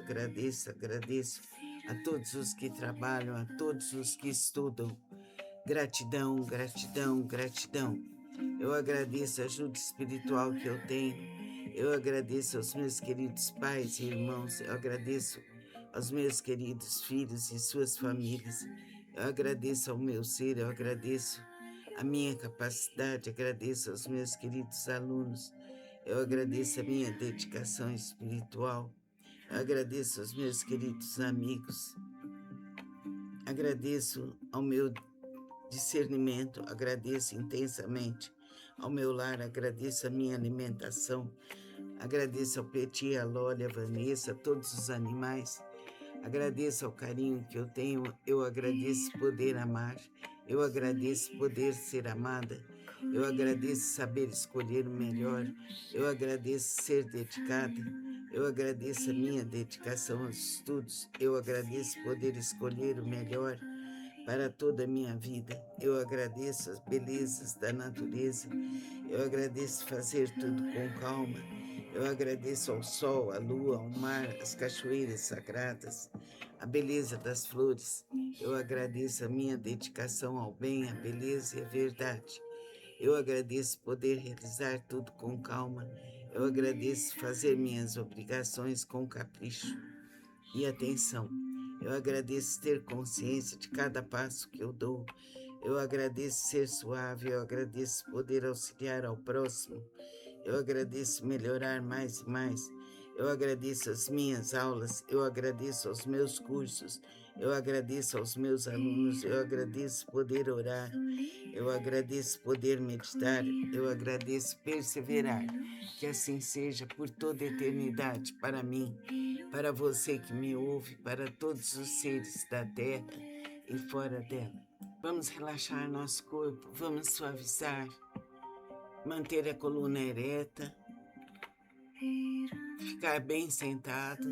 a todos os que trabalham, a todos os que estudam. Gratidão, gratidão, gratidão. Eu agradeço a ajuda espiritual que eu tenho. Eu agradeço aos meus queridos pais e irmãos. Eu agradeço aos meus queridos filhos e suas famílias. Eu agradeço ao meu ser, eu agradeço a minha capacidade, agradeço aos meus queridos alunos. Eu agradeço a minha dedicação espiritual. Eu agradeço aos meus queridos amigos. Agradeço ao meu discernimento, agradeço intensamente ao meu lar, agradeço a minha alimentação, agradeço ao Petit, a Loli, a Vanessa, a todos os animais, agradeço ao carinho que eu tenho, eu agradeço poder amar, eu agradeço poder ser amada, eu agradeço saber escolher o melhor, eu agradeço ser dedicada, eu agradeço a minha dedicação aos estudos, eu agradeço poder escolher o melhor para toda a minha vida. Eu agradeço as belezas da natureza, eu agradeço fazer tudo com calma, eu agradeço ao sol, à lua, ao mar, às cachoeiras sagradas, a beleza das flores, eu agradeço a minha dedicação ao bem, à beleza e à verdade. Eu agradeço poder realizar tudo com calma, eu agradeço fazer minhas obrigações com capricho e atenção. Eu agradeço ter consciência de cada passo que eu dou. Eu agradeço ser suave, eu agradeço poder auxiliar ao próximo. Eu agradeço melhorar mais e mais. Eu agradeço as minhas aulas, eu agradeço aos meus cursos, eu agradeço aos meus alunos, eu agradeço poder orar, eu agradeço poder meditar, eu agradeço perseverar. Que assim seja por toda a eternidade para mim, para você que me ouve, para todos os seres da terra e fora dela. Vamos relaxar nosso corpo, vamos suavizar, manter a coluna ereta, ficar bem sentado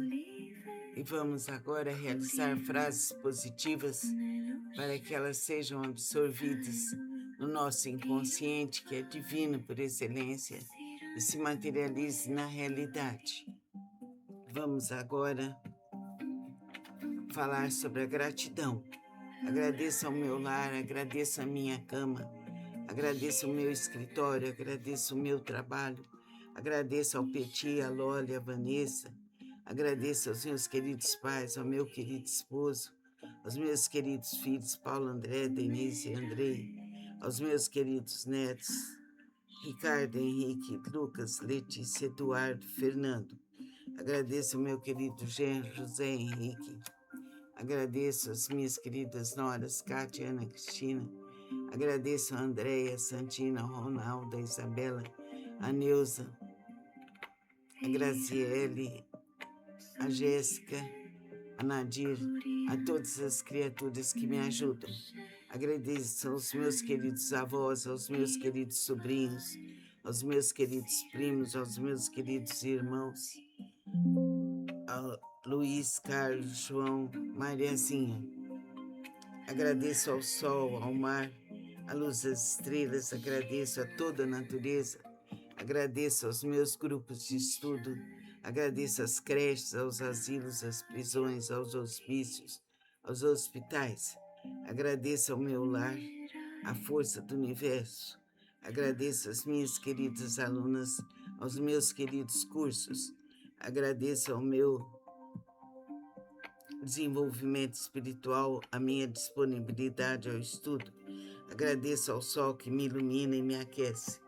e vamos agora realizar frases positivas para que elas sejam absorvidas no nosso inconsciente, que é divino por excelência, e se materialize na realidade. Vamos agora falar sobre a gratidão. Agradeço ao meu lar, agradeço a minha cama, agradeço o meu escritório, agradeço o meu trabalho, agradeço ao Petit, a Loli, a Vanessa, agradeço aos meus queridos pais, ao meu querido esposo, aos meus queridos filhos, Paulo, André, Denise e Andrei, aos meus queridos netos, Ricardo, Henrique, Lucas, Letícia, Eduardo, Fernando. Agradeço ao meu querido genro, José Henrique. Agradeço às minhas queridas noras, Kátia, Ana Cristina. Agradeço a Andréia, Santina, a Ronaldo, a Isabela, a Neuza, a Graziele, a Jéssica, a Nadir, a todas as criaturas que me ajudam. Agradeço aos meus queridos avós, aos meus queridos sobrinhos, aos meus queridos primos, aos meus queridos irmãos, ao Luiz, Carlos, João, Mariazinha. Agradeço ao sol, ao mar, à luz das estrelas, agradeço a toda a natureza, agradeço aos meus grupos de estudo, agradeço às creches, aos asilos, às prisões, aos hospícios, aos hospitais. Agradeço ao meu lar, à força do universo. Agradeço às minhas queridas alunas, aos meus queridos cursos. Agradeço ao meu desenvolvimento espiritual, a minha disponibilidade ao estudo. Agradeço ao sol que me ilumina e me aquece.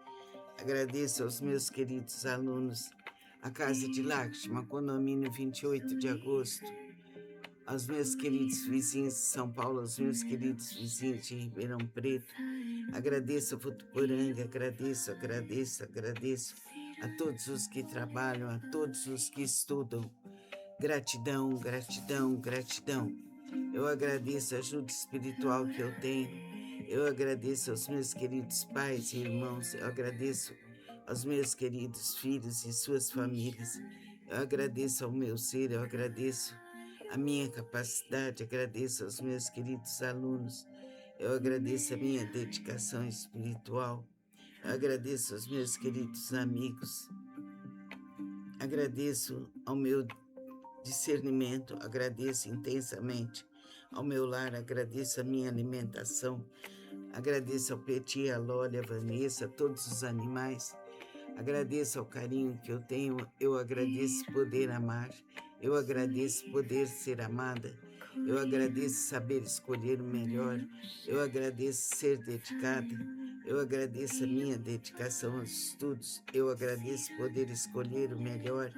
Agradeço aos meus queridos alunos, a Casa de Lakshma, condomínio 28 de agosto, aos meus queridos vizinhos de São Paulo, aos meus queridos vizinhos de Ribeirão Preto. Agradeço a Votuporanga, agradeço a todos os que trabalham, a todos os que estudam. Gratidão, gratidão, gratidão. Eu agradeço a ajuda espiritual que eu tenho. Eu agradeço aos meus queridos pais e irmãos. Eu agradeço aos meus queridos filhos e suas famílias. Eu agradeço ao meu ser, eu agradeço a minha capacidade, agradeço aos meus queridos alunos. Eu agradeço a minha dedicação espiritual. Eu agradeço aos meus queridos amigos. Agradeço ao meu discernimento, agradeço intensamente ao meu lar, agradeço a minha alimentação, agradeço ao Petit, a Loli, a Vanessa, a todos os animais, agradeço ao carinho que eu tenho, eu agradeço poder amar, eu agradeço poder ser amada, eu agradeço saber escolher o melhor, eu agradeço ser dedicada, Eu agradeço a minha dedicação aos estudos. Eu agradeço poder escolher o melhor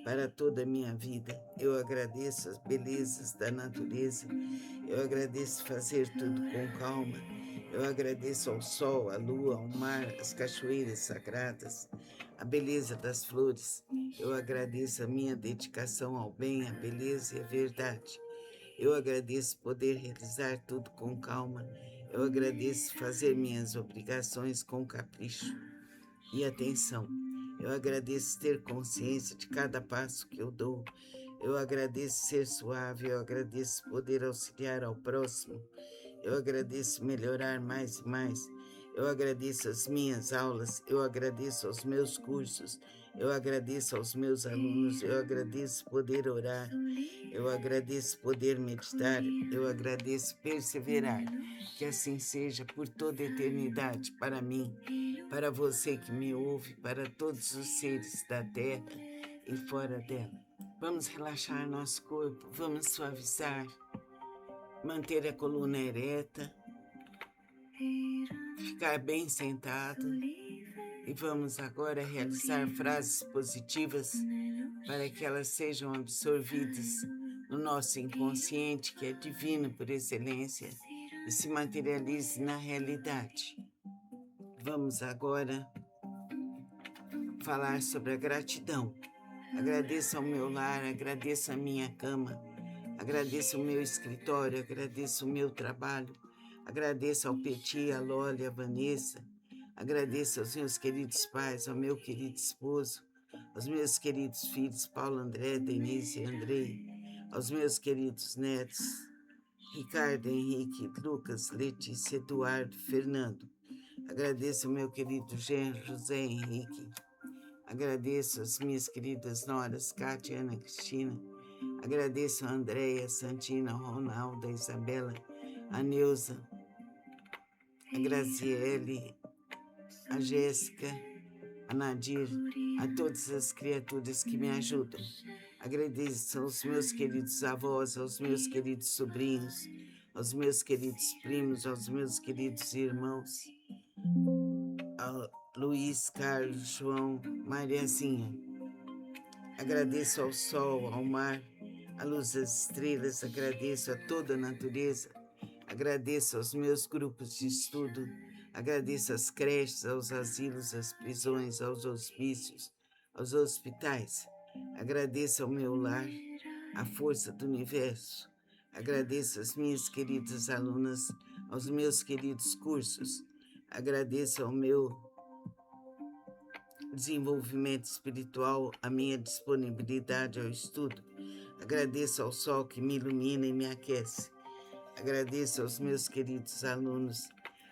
para toda a minha vida. Eu agradeço as belezas da natureza. Eu agradeço fazer tudo com calma. Eu agradeço ao sol, à lua, ao mar, às cachoeiras sagradas, a beleza das flores. Eu agradeço a minha dedicação ao bem, à beleza e à verdade. Eu agradeço poder realizar tudo com calma. Eu agradeço fazer minhas obrigações com capricho e atenção. Eu agradeço ter consciência de cada passo que eu dou. Eu agradeço ser suave, eu agradeço poder auxiliar ao próximo. Eu agradeço melhorar mais e mais. Eu agradeço as minhas aulas, eu agradeço aos meus cursos, eu agradeço aos meus alunos, eu agradeço poder orar, eu agradeço poder meditar, eu agradeço perseverar. Que assim seja por toda a eternidade, para mim, para você que me ouve, para todos os seres da terra e fora dela. Vamos relaxar nosso corpo, vamos suavizar, manter a coluna ereta, ficar bem sentado e vamos agora realizar frases positivas para que elas sejam absorvidas no nosso inconsciente, que é divino por excelência, e se materialize na realidade. Vamos agora falar sobre a gratidão. Agradeço ao meu lar, agradeço a minha cama, agradeço o meu escritório, agradeço o meu trabalho, agradeço ao Peti, a Loli, a Vanessa, agradeço aos meus queridos pais, ao meu querido esposo, aos meus queridos filhos, Paulo, André, Denise e Andrei, aos meus queridos netos, Ricardo, Henrique, Lucas, Letícia, Eduardo, Fernando. Agradeço ao meu querido genro, José Henrique. Agradeço as minhas queridas noras, Cátia, Ana Cristina. Agradeço a Andréia, Santina, a Ronaldo, a Isabela, a Neuza, a Graziele, a Jéssica, a Nadir, a todas as criaturas que me ajudam. Agradeço aos meus queridos avós, aos meus queridos sobrinhos, aos meus queridos primos, aos meus queridos irmãos, ao Luiz, Carlos, João, Mariazinha. Agradeço ao sol, ao mar, à luz das estrelas, agradeço a toda a natureza, agradeço aos meus grupos de estudo, agradeço às creches, aos asilos, às prisões, aos hospícios, aos hospitais. Agradeço ao meu lar, à força do universo. Agradeço às minhas queridas alunas, aos meus queridos cursos. Agradeço ao meu desenvolvimento espiritual, a minha disponibilidade ao estudo. Agradeço ao sol que me ilumina e me aquece. Agradeço aos meus queridos alunos,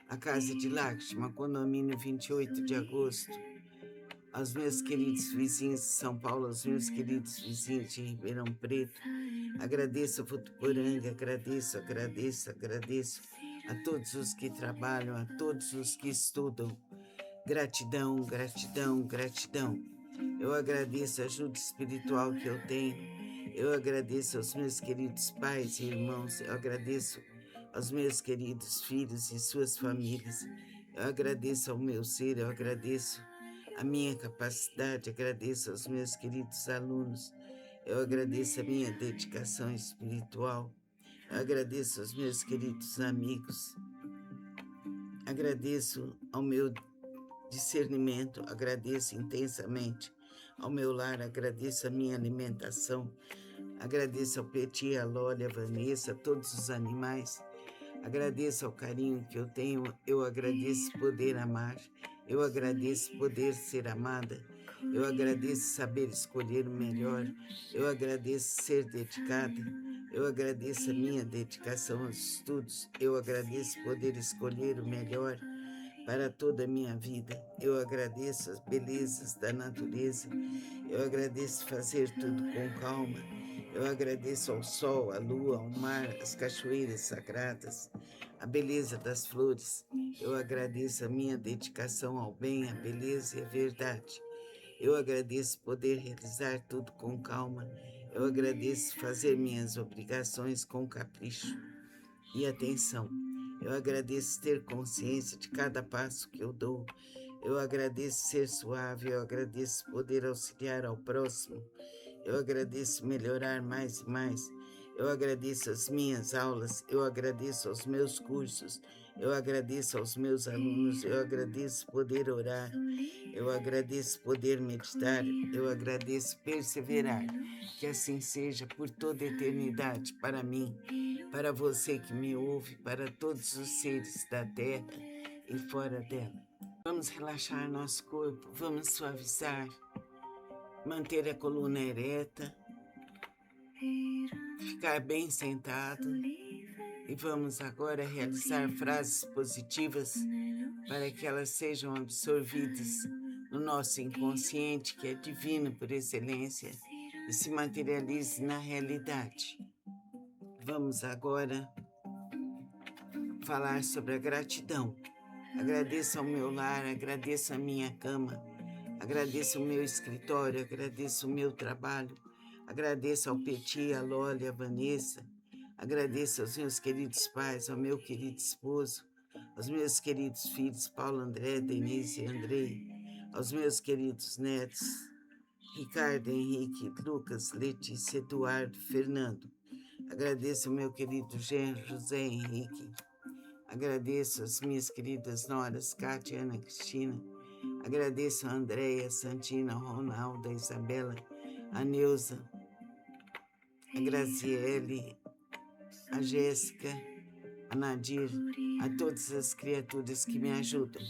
a Casa de Lakshma, condomínio 28 de agosto, aos meus queridos vizinhos de São Paulo, aos meus queridos vizinhos de Ribeirão Preto. Agradeço a Votuporanga, agradeço a todos os que trabalham, a todos os que estudam. Gratidão, gratidão, gratidão. Eu agradeço a ajuda espiritual que eu tenho. Eu agradeço aos meus queridos pais e irmãos. Eu agradeço aos meus queridos filhos e suas famílias. Eu agradeço ao meu ser, eu agradeço a minha capacidade, agradeço aos meus queridos alunos. Eu agradeço a minha dedicação espiritual. Eu agradeço aos meus queridos amigos. Agradeço ao meu discernimento, agradeço intensamente ao meu lar, agradeço a minha alimentação, agradeço ao Peti, a Loli, a Vanessa, a todos os animais, agradeço ao carinho que eu tenho, eu agradeço poder amar, eu agradeço poder ser amada, eu agradeço saber escolher o melhor, eu agradeço ser dedicada, eu agradeço a minha dedicação aos estudos, eu agradeço poder escolher o melhor para toda a minha vida. Eu agradeço as belezas da natureza, eu agradeço fazer tudo com calma, eu agradeço ao sol, à lua, ao mar, às cachoeiras sagradas, a beleza das flores, eu agradeço a minha dedicação ao bem, à beleza e à verdade. Eu agradeço poder realizar tudo com calma, eu agradeço fazer minhas obrigações com capricho e atenção. Eu agradeço ter consciência de cada passo que eu dou. Eu agradeço ser suave, eu agradeço poder auxiliar ao próximo. Eu agradeço melhorar mais e mais. Eu agradeço as minhas aulas, eu agradeço aos meus cursos, eu agradeço aos meus alunos, eu agradeço poder orar, eu agradeço poder meditar, eu agradeço perseverar. Que assim seja por toda a eternidade para mim, para você que me ouve, para todos os seres da terra e fora dela. Vamos relaxar nosso corpo, vamos suavizar, manter a coluna ereta, ficar bem sentado e vamos agora realizar frases positivas para que elas sejam absorvidas no nosso inconsciente, que é divino por excelência, e se materialize na realidade. Vamos agora falar sobre a gratidão. Agradeço ao meu lar, agradeço a minha cama, agradeço o meu escritório, agradeço o meu trabalho, agradeço ao Peti, a Loli, a Vanessa, agradeço aos meus queridos pais, ao meu querido esposo, aos meus queridos filhos, Paulo, André, Denise e Andrei, aos meus queridos netos, Ricardo, Henrique, Lucas, Letícia, Eduardo, Fernando. Agradeço ao meu querido genro, José Henrique. Agradeço às minhas queridas noras, Kátia, Ana Cristina. Agradeço a Andréia, a Santina, a Ronaldo, a Isabela, a Neuza, a Graziele, a Jéssica, a Nadir, a todas as criaturas que me ajudam.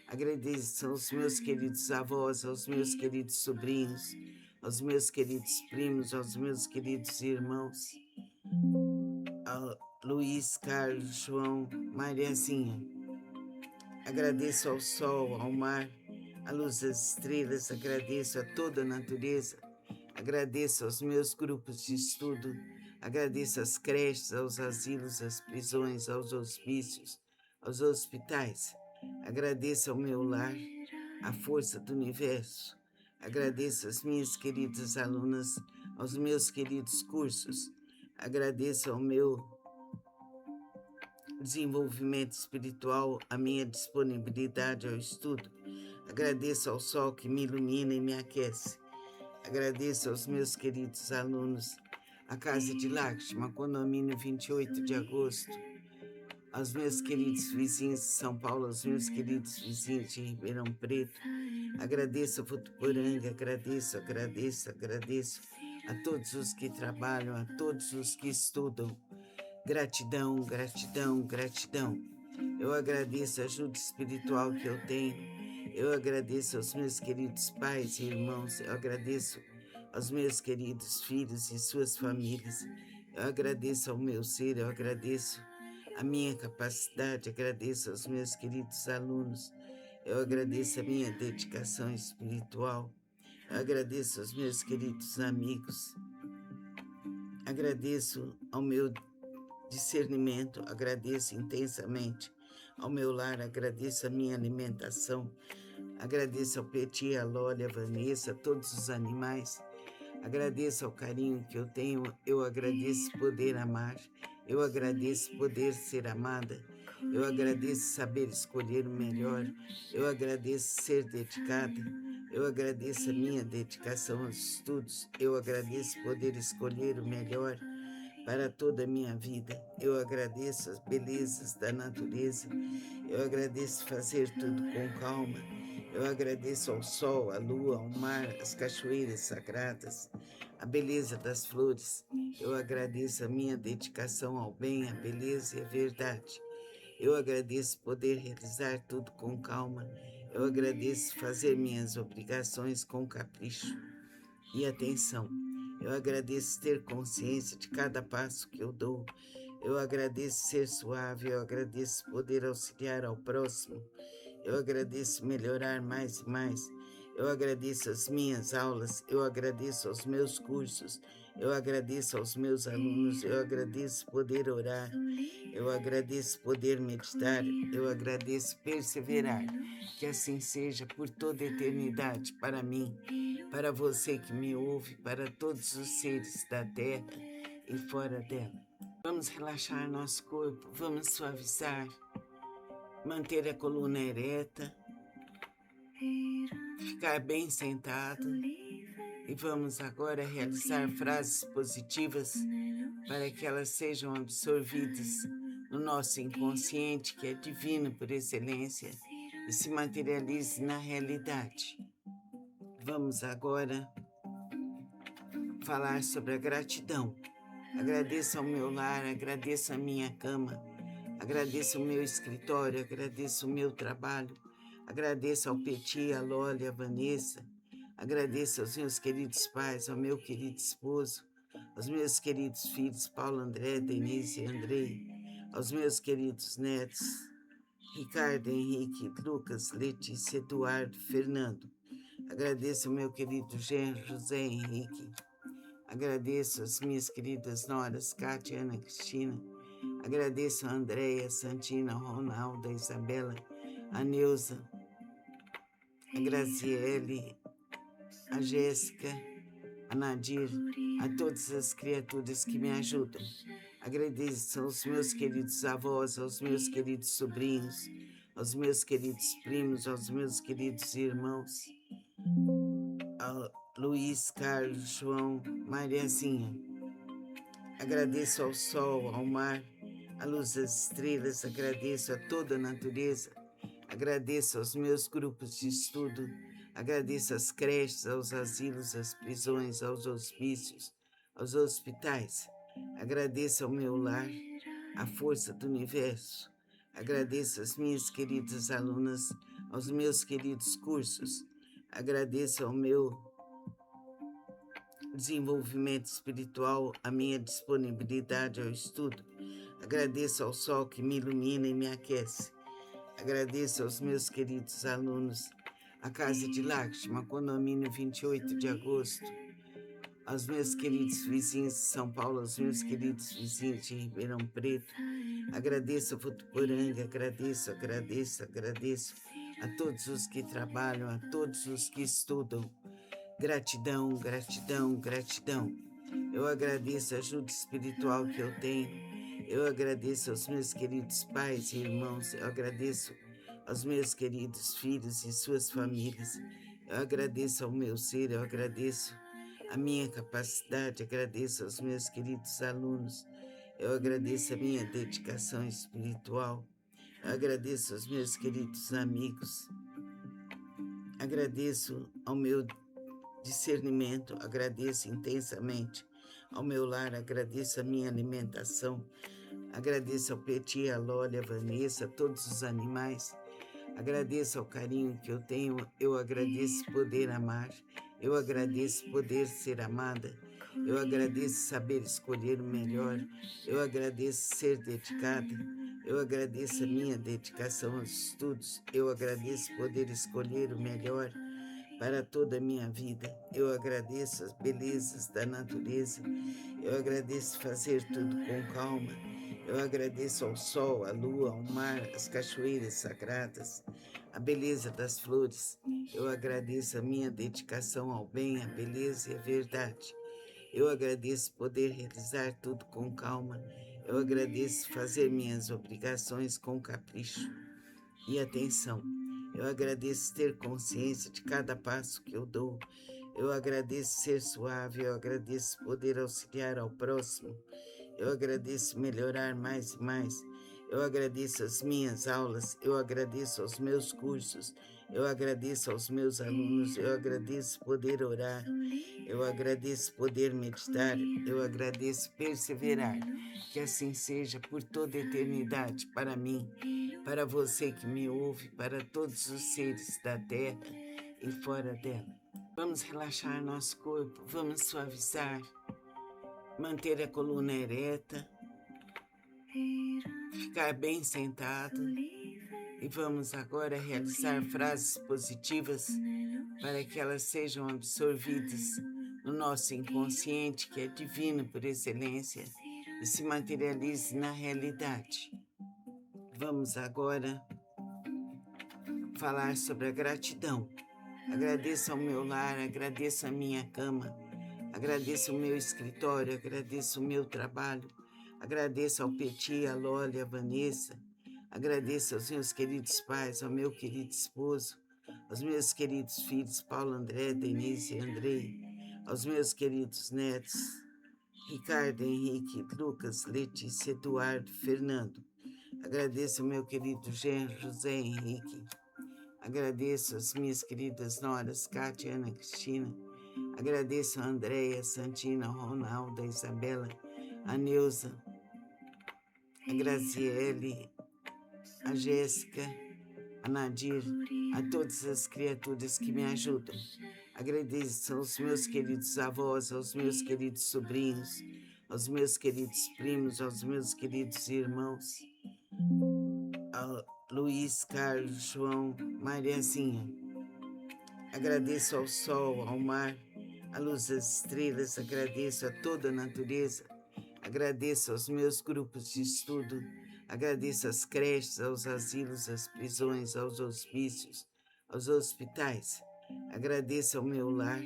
Agradeço aos meus queridos avós, aos meus queridos sobrinhos, aos meus queridos primos, aos meus queridos irmãos, ao Luiz, Carlos, João, Mariazinha. Agradeço ao sol, ao mar, à luz das estrelas, agradeço a toda a natureza, agradeço aos meus grupos de estudo, agradeço às creches, aos asilos, às prisões, aos hospícios, aos hospitais. Agradeço ao meu lar, à força do universo. Agradeço às minhas queridas alunas, aos meus queridos cursos. Agradeço ao meu desenvolvimento espiritual, a minha disponibilidade ao estudo. Agradeço ao sol que me ilumina e me aquece. Agradeço aos meus queridos alunos, a Casa de Lakshma, condomínio 28 de agosto, aos meus queridos vizinhos de São Paulo, aos meus queridos vizinhos de Ribeirão Preto. Agradeço a Votuporanga, agradeço a todos os que trabalham, a todos os que estudam. Gratidão, gratidão, gratidão. Eu agradeço a ajuda espiritual que eu tenho. Eu agradeço aos meus queridos pais e irmãos. Eu agradeço aos meus queridos filhos e suas famílias. Eu agradeço ao meu ser, eu agradeço a minha capacidade, agradeço aos meus queridos alunos. Eu agradeço a minha dedicação espiritual. Eu agradeço aos meus queridos amigos. Agradeço ao meu discernimento, agradeço intensamente ao meu lar, agradeço a minha alimentação, agradeço ao Peti, a Loli, a Vanessa, a todos os animais, agradeço ao carinho que eu tenho, eu agradeço poder amar, eu agradeço poder ser amada, eu agradeço saber escolher o melhor, eu agradeço ser dedicada, eu agradeço a minha dedicação aos estudos, eu agradeço poder escolher o melhor para toda a minha vida. Eu agradeço as belezas da natureza, eu agradeço fazer tudo com calma, eu agradeço ao sol, à lua, ao mar, às cachoeiras sagradas, a beleza das flores, eu agradeço a minha dedicação ao bem, à beleza e à verdade. Eu agradeço poder realizar tudo com calma, eu agradeço fazer minhas obrigações com capricho e atenção. Eu agradeço ter consciência de cada passo que eu dou. Eu agradeço ser suave, eu agradeço poder auxiliar ao próximo. Eu agradeço melhorar mais e mais. Eu agradeço as minhas aulas, eu agradeço aos meus cursos, eu agradeço aos meus alunos, eu agradeço poder orar, eu agradeço poder meditar, eu agradeço perseverar. Que assim seja por toda a eternidade para mim, para você que me ouve, para todos os seres da terra e fora dela. Vamos relaxar nosso corpo, vamos suavizar, manter a coluna ereta, ficar bem sentado e vamos agora realizar frases positivas para que elas sejam absorvidas no nosso inconsciente, que é divino por excelência, e se materialize na realidade. Vamos agora falar sobre a gratidão. Agradeço ao meu lar, agradeço a minha cama, agradeço o meu escritório, agradeço o meu trabalho, agradeço ao Peti, a Loli, a Vanessa, agradeço aos meus queridos pais, ao meu querido esposo, aos meus queridos filhos, Paulo, André, Denise e Andrei, aos meus queridos netos, Ricardo, Henrique, Lucas, Letícia, Eduardo, Fernando. Agradeço ao meu querido genro, José Henrique. Agradeço às minhas queridas noras, Kátia, Ana Cristina. Agradeço a Andréia, Santina, a Ronaldo, a Isabela, a Neuza, a Graziele, a Jéssica, a Nadir, a todas as criaturas que me ajudam. Agradeço aos meus queridos avós, aos meus queridos sobrinhos, aos meus queridos primos, aos meus queridos irmãos, ao Luiz, Carlos, João, Mariazinha. Agradeço ao sol, ao mar, à luz das estrelas, agradeço a toda a natureza, agradeço aos meus grupos de estudo, agradeço às creches, aos asilos, às prisões, aos hospícios, aos hospitais. Agradeço ao meu lar, à força do universo. Agradeço às minhas queridas alunas, aos meus queridos cursos. Agradeço ao meu desenvolvimento espiritual, a minha disponibilidade ao estudo. Agradeço ao sol que me ilumina e me aquece. Agradeço aos meus queridos alunos, a Casa de Lakshma, condomínio 28 de agosto, aos meus queridos vizinhos de São Paulo, aos meus queridos vizinhos de Ribeirão Preto. Agradeço a Votuporanga, agradeço a todos os que trabalham, a todos os que estudam. Gratidão, gratidão, gratidão. Eu agradeço a ajuda espiritual que eu tenho. Eu agradeço aos meus queridos pais e irmãos. Eu agradeço aos meus queridos filhos e suas famílias. Eu agradeço ao meu ser, eu agradeço a minha capacidade, agradeço aos meus queridos alunos. Eu agradeço a minha dedicação espiritual. Eu agradeço aos meus queridos amigos. Agradeço ao meu discernimento, agradeço intensamente ao meu lar, agradeço a minha alimentação, agradeço ao Peti, a Loli, a Vanessa, a todos os animais, agradeço ao carinho que eu tenho, eu agradeço poder amar, eu agradeço poder ser amada, eu agradeço saber escolher o melhor, eu agradeço ser dedicada, eu agradeço a minha dedicação aos estudos, eu agradeço poder escolher o melhor para toda a minha vida. Eu agradeço as belezas da natureza, eu agradeço fazer tudo com calma, eu agradeço ao sol, à lua, ao mar, às cachoeiras sagradas, a beleza das flores, eu agradeço a minha dedicação ao bem, à beleza e à verdade. Eu agradeço poder realizar tudo com calma, eu agradeço fazer minhas obrigações com capricho e atenção. Eu agradeço ter consciência de cada passo que eu dou. Eu agradeço ser suave, eu agradeço poder auxiliar ao próximo. Eu agradeço melhorar mais e mais. Eu agradeço as minhas aulas, eu agradeço aos meus cursos, eu agradeço aos meus alunos, eu agradeço poder orar, eu agradeço poder meditar, eu agradeço perseverar. Que assim seja por toda a eternidade, para mim, para você que me ouve, para todos os seres da terra e fora dela. Vamos relaxar nosso corpo, vamos suavizar, manter a coluna ereta, ficar bem sentado e vamos agora realizar frases positivas para que elas sejam absorvidas no nosso inconsciente, que é divino por excelência, e se materialize na realidade. Vamos agora falar sobre a gratidão. Agradeço ao meu lar, agradeço a minha cama, agradeço o meu escritório, agradeço o meu trabalho, Agradeço ao Peti, a Loli, a Vanessa. Agradeço aos meus queridos pais, ao meu querido esposo, aos meus queridos filhos, Paulo, André, Denise e Andrei, aos meus queridos netos, Ricardo, Henrique, Lucas, Letícia, Eduardo, Fernando. Agradeço ao meu querido genro, José Henrique. Agradeço às minhas queridas noras, Kátia, Ana Cristina. Agradeço a Andréia, Santina, a Ronaldo, a Isabela, a Neuza, a Graziele, a Jéssica, a Nadir, a todas as criaturas que me ajudam. Agradeço aos meus queridos avós, aos meus queridos sobrinhos, aos meus queridos primos, aos meus queridos irmãos, ao Luiz, Carlos, João, Mariazinha. Agradeço ao sol, ao mar, à luz das estrelas, agradeço a toda a natureza, agradeço aos meus grupos de estudo, agradeço às creches, aos asilos, às prisões, aos hospícios, aos hospitais. Agradeço ao meu lar,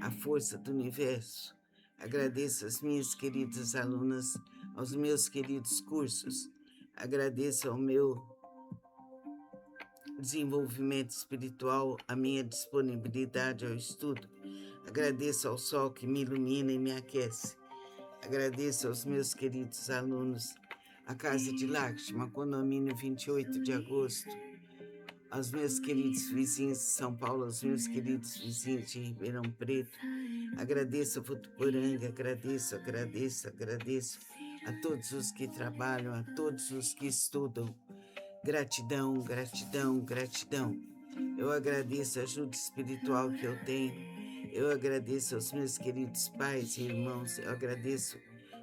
à força do universo. Agradeço às minhas queridas alunas, aos meus queridos cursos. Agradeço ao meu desenvolvimento espiritual, a minha disponibilidade ao estudo. Agradeço ao sol que me ilumina e me aquece. Agradeço aos meus queridos alunos, a Casa de Lakshma, condomínio 28 de agosto, aos meus queridos vizinhos de São Paulo, aos meus queridos vizinhos de Ribeirão Preto. Agradeço a Votuporanga, agradeço a todos os que trabalham, a todos os que estudam. Gratidão, gratidão, gratidão. Eu agradeço a ajuda espiritual que eu tenho. Eu agradeço aos meus queridos pais e irmãos. Eu agradeço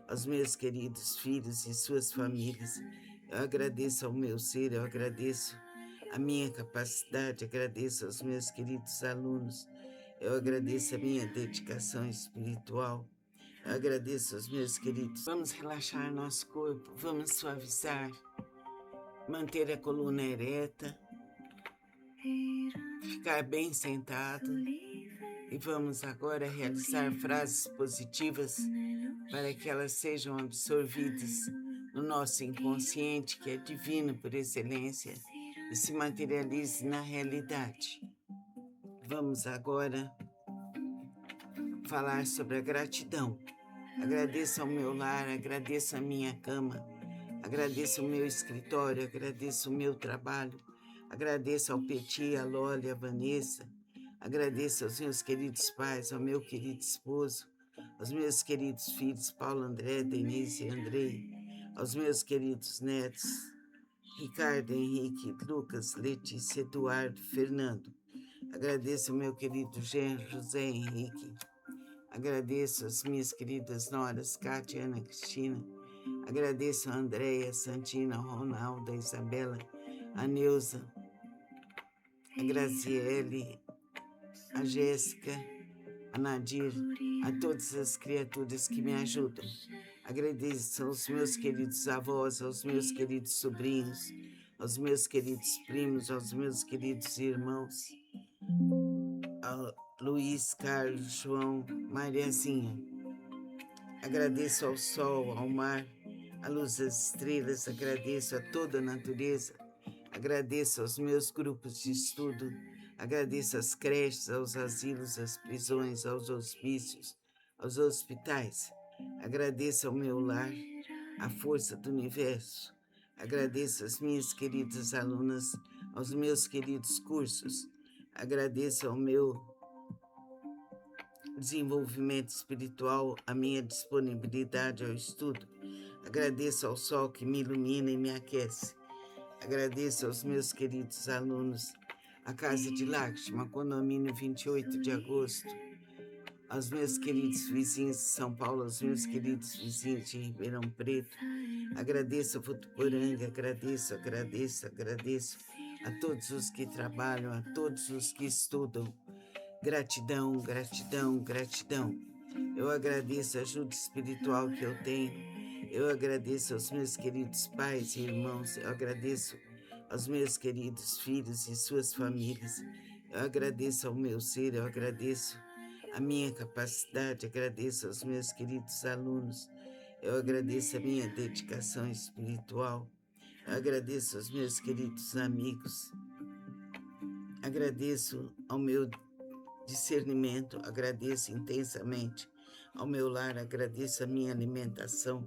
aos meus queridos filhos e suas famílias. Eu agradeço ao meu ser, eu agradeço a minha capacidade, agradeço aos meus queridos alunos. Eu agradeço a minha dedicação espiritual. Eu agradeço aos meus queridos. Vamos relaxar nosso corpo, vamos suavizar. Manter a coluna ereta, ficar bem sentado e vamos agora realizar frases positivas para que elas sejam absorvidas no nosso inconsciente, que é divino por excelência, e se materialize na realidade. Vamos agora falar sobre a gratidão. Agradeço ao meu lar, agradeço a minha cama, agradeço o meu escritório, agradeço o meu trabalho, agradeço ao Peti, a Loli, a Vanessa, agradeço aos meus queridos pais, ao meu querido esposo, aos meus queridos filhos, Paulo, André, Denise e Andrei, aos meus queridos netos, Ricardo, Henrique, Lucas, Letícia, Eduardo, Fernando. Agradeço ao meu querido genro, José Henrique. Agradeço às minhas queridas noras, Kátia, Ana Cristina. Agradeço a Andréia, Santina, a Ronaldo, a Isabela, a Neuza, a Graziele, a Jéssica, a Nadir, a todas as criaturas que me ajudam. Agradeço aos meus queridos avós, aos meus queridos sobrinhos, aos meus queridos primos, aos meus queridos irmãos, ao Luiz, Carlos, João, Mariazinha. Agradeço ao sol, ao mar, à luz das estrelas, agradeço a toda a natureza, agradeço aos meus grupos de estudo, agradeço às creches, aos asilos, às prisões, aos hospícios, aos hospitais. Agradeço ao meu lar, à força do universo. Agradeço às minhas queridas alunas, aos meus queridos cursos. Agradeço ao meu desenvolvimento espiritual, a minha disponibilidade ao estudo. Agradeço ao sol que me ilumina e me aquece. Agradeço aos meus queridos alunos, a Casa de Lakshma, condomínio 28 de agosto, aos meus queridos vizinhos de São Paulo, aos meus queridos vizinhos de Ribeirão Preto. Agradeço a Votuporanga, agradeço a todos os que trabalham, a todos os que estudam. Gratidão, gratidão, gratidão. Eu agradeço a ajuda espiritual que eu tenho. Eu agradeço aos meus queridos pais e irmãos. Eu agradeço aos meus queridos filhos e suas famílias. Eu agradeço ao meu ser, eu agradeço a minha capacidade, agradeço aos meus queridos alunos. Eu agradeço a minha dedicação espiritual. Eu agradeço aos meus queridos amigos. Agradeço ao meu discernimento, agradeço intensamente ao meu lar, agradeço a minha alimentação,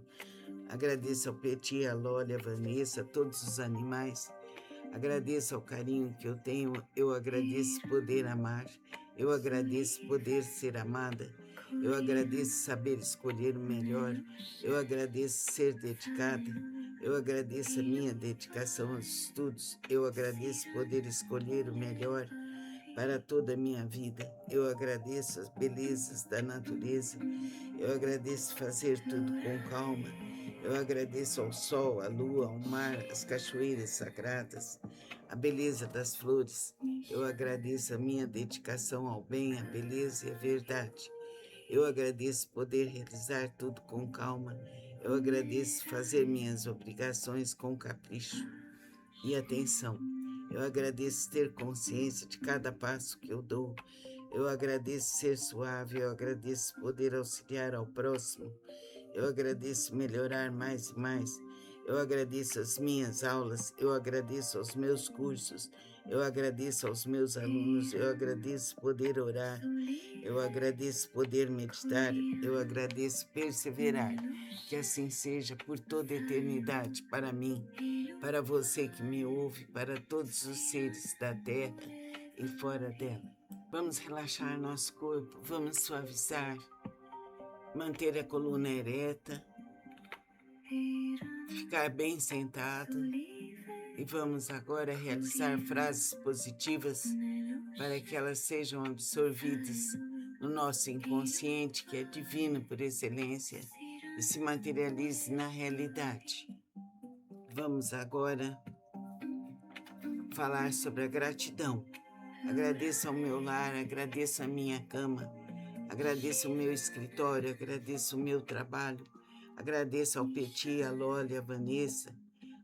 agradeço ao Petit, a Loli, a Vanessa, a todos os animais, agradeço ao carinho que eu tenho, eu agradeço poder amar, eu agradeço poder ser amada, eu agradeço saber escolher o melhor, eu agradeço ser dedicada, eu agradeço a minha dedicação aos estudos, eu agradeço poder escolher o melhor para toda a minha vida. Eu agradeço as belezas da natureza, eu agradeço fazer tudo com calma, eu agradeço ao sol, à lua, ao mar, às cachoeiras sagradas, a beleza das flores, eu agradeço a minha dedicação ao bem, à beleza e à verdade. Eu agradeço poder realizar tudo com calma, eu agradeço fazer minhas obrigações com capricho e atenção. Eu agradeço ter consciência de cada passo que eu dou. Eu agradeço ser suave, eu agradeço poder auxiliar ao próximo. Eu agradeço melhorar mais e mais. Eu agradeço as minhas aulas, eu agradeço aos meus cursos, eu agradeço aos meus alunos, eu agradeço poder orar, eu agradeço poder meditar, eu agradeço perseverar. Que assim seja por toda a eternidade para mim, para você que me ouve, para todos os seres da terra e fora dela. Vamos relaxar nosso corpo, vamos suavizar, manter a coluna ereta, ficar bem sentado e vamos agora realizar frases positivas para que elas sejam absorvidas no nosso inconsciente, que é divino por excelência, e se materialize na realidade. Vamos agora falar sobre a gratidão. Agradeço ao meu lar, agradeço a minha cama, agradeço o meu escritório, agradeço o meu trabalho, agradeço ao Petit, a Loli, a Vanessa,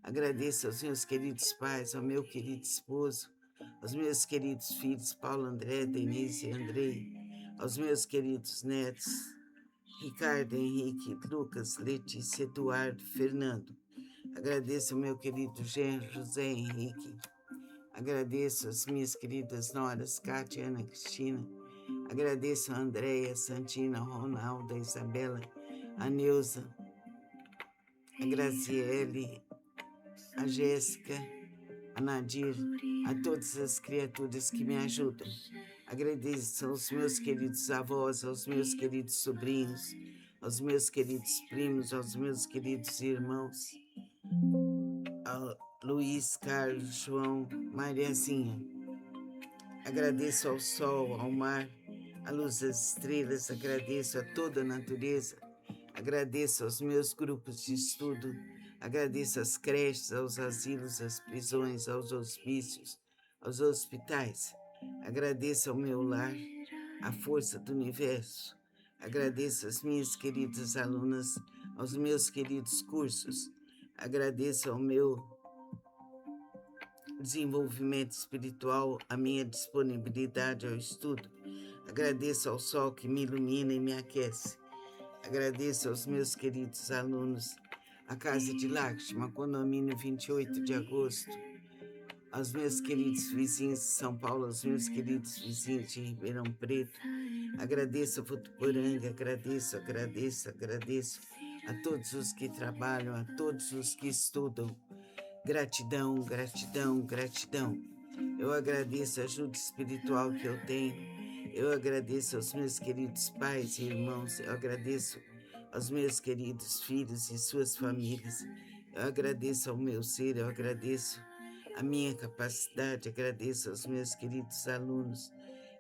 agradeço aos meus queridos pais, ao meu querido esposo, aos meus queridos filhos, Paulo, André, Denise e Andrei, aos meus queridos netos, Ricardo, Henrique, Lucas, Letícia, Eduardo, Fernando. Agradeço ao meu querido genro, José Henrique. Agradeço às minhas queridas noras, Kátia, Ana Cristina. Agradeço a Andréia, Santina, a Ronaldo, a Isabela, a Neuza, a Graziele, a Jéssica, a Nadir, a todas as criaturas que me ajudam. Agradeço aos meus queridos avós, aos meus queridos sobrinhos, aos meus queridos primos, aos meus queridos irmãos, ao Luiz, Carlos, João, Mariazinha. Agradeço ao sol, ao mar, à luz das estrelas, agradeço a toda a natureza, agradeço aos meus grupos de estudo, agradeço às creches, aos asilos, às prisões, aos hospícios, aos hospitais. Agradeço ao meu lar, à força do universo. Agradeço às minhas queridas alunas, aos meus queridos cursos. Agradeço ao meu desenvolvimento espiritual, a minha disponibilidade ao estudo. Agradeço ao sol que me ilumina e me aquece. Agradeço aos meus queridos alunos, a Casa de Lakshma, condomínio 28 de agosto, aos meus queridos vizinhos de São Paulo, aos meus queridos vizinhos de Ribeirão Preto. Agradeço a Votuporanga, agradeço a todos os que trabalham, a todos os que estudam. Gratidão, gratidão, gratidão. Eu agradeço a ajuda espiritual que eu tenho. Eu agradeço aos meus queridos pais e irmãos. Eu agradeço aos meus queridos filhos e suas famílias. Eu agradeço ao meu ser, eu agradeço a minha capacidade, agradeço aos meus queridos alunos.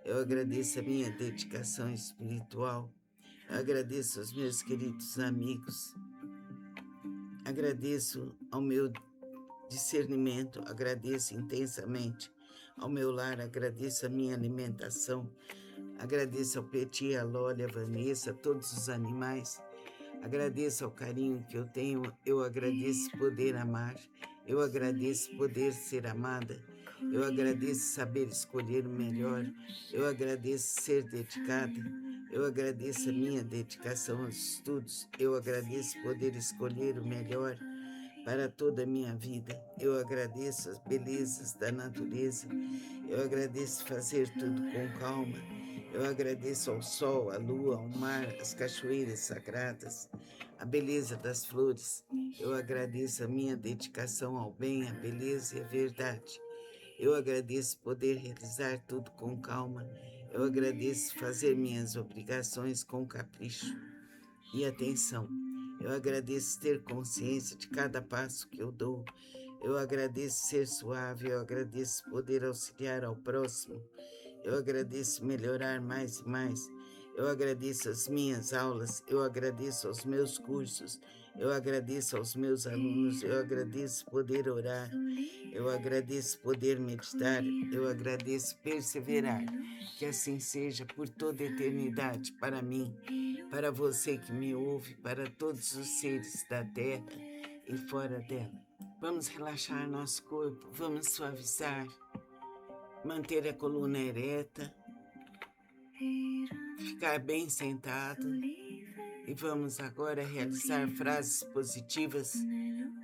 Eu agradeço a minha dedicação espiritual. Eu agradeço aos meus queridos amigos. Agradeço ao meu discernimento, agradeço intensamente ao meu lar, agradeço a minha alimentação, agradeço ao Petit, a Loli, a Vanessa, a todos os animais, agradeço ao carinho que eu tenho, eu agradeço poder amar, eu agradeço poder ser amada, Eu agradeço saber escolher o melhor. Eu agradeço ser dedicada. Eu agradeço a minha dedicação aos estudos. Eu agradeço poder escolher o melhor para toda a minha vida. Eu agradeço as belezas da natureza. Eu agradeço fazer tudo com calma. Eu agradeço ao sol, à lua, ao mar, às cachoeiras sagradas, a beleza das flores. Eu agradeço a minha dedicação ao bem, à beleza e à verdade. Eu agradeço poder realizar tudo com calma. Eu agradeço fazer minhas obrigações com capricho e atenção. Eu agradeço ter consciência de cada passo que eu dou. Eu agradeço ser suave. Eu agradeço poder auxiliar ao próximo. Eu agradeço melhorar mais e mais. Eu agradeço as minhas aulas. Eu agradeço aos meus cursos. Eu agradeço aos meus alunos. Eu agradeço poder orar. Eu agradeço poder meditar. Eu agradeço perseverar. Que assim seja por toda a eternidade para mim, para você que me ouve, para todos os seres da terra e fora dela. Vamos relaxar nosso corpo, vamos suavizar, manter a coluna ereta, ficar bem sentado e vamos agora realizar frases positivas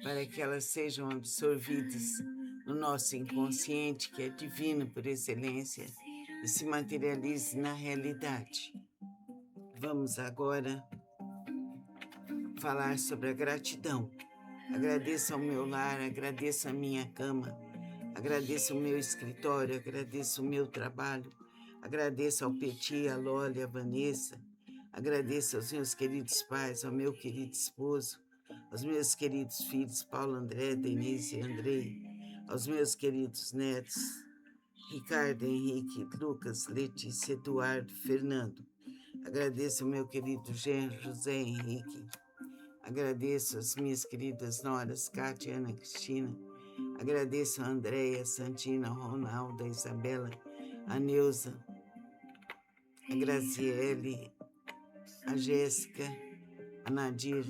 para que elas sejam absorvidas no nosso inconsciente, que é divino por excelência, e se materialize na realidade. Vamos agora falar sobre a gratidão. Agradeço ao meu lar, agradeço a minha cama, agradeço o meu escritório, agradeço o meu trabalho, agradeço ao Peti, a Loli, a Vanessa, agradeço aos meus queridos pais, ao meu querido esposo, aos meus queridos filhos, Paulo, André, Denise e Andrei, aos meus queridos netos, Ricardo, Henrique, Lucas, Letícia, Eduardo, Fernando. Agradeço ao meu querido genro, José Henrique. Agradeço as minhas queridas noras, Cátia, Ana Cristina. Agradeço a Andréia, Santina, a Ronaldo, a Isabela, a Neuza, a Graziele, a Jéssica, a Nadir,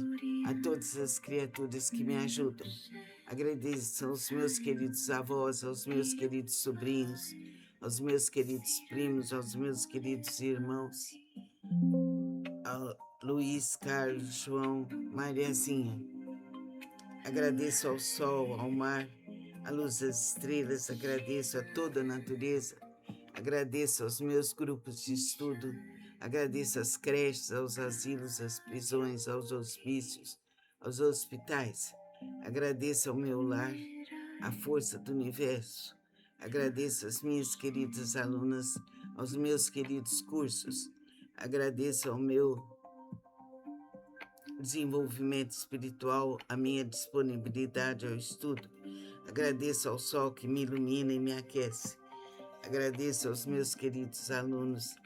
a todas as criaturas que me ajudam. Agradeço aos meus queridos avós, aos meus queridos sobrinhos, aos meus queridos primos, aos meus queridos irmãos, ao Luiz, Carlos, João, Mariazinha. Agradeço ao sol, ao mar, à luz das estrelas, agradeço a toda a natureza, agradeço aos meus grupos de estudo, agradeço às creches, aos asilos, às prisões, aos hospícios, aos hospitais. Agradeço ao meu lar, à força do universo. Agradeço às minhas queridas alunas, aos meus queridos cursos. Agradeço ao meu desenvolvimento espiritual, a minha disponibilidade ao estudo. Agradeço ao sol que me ilumina e me aquece. Agradeço aos meus queridos alunos,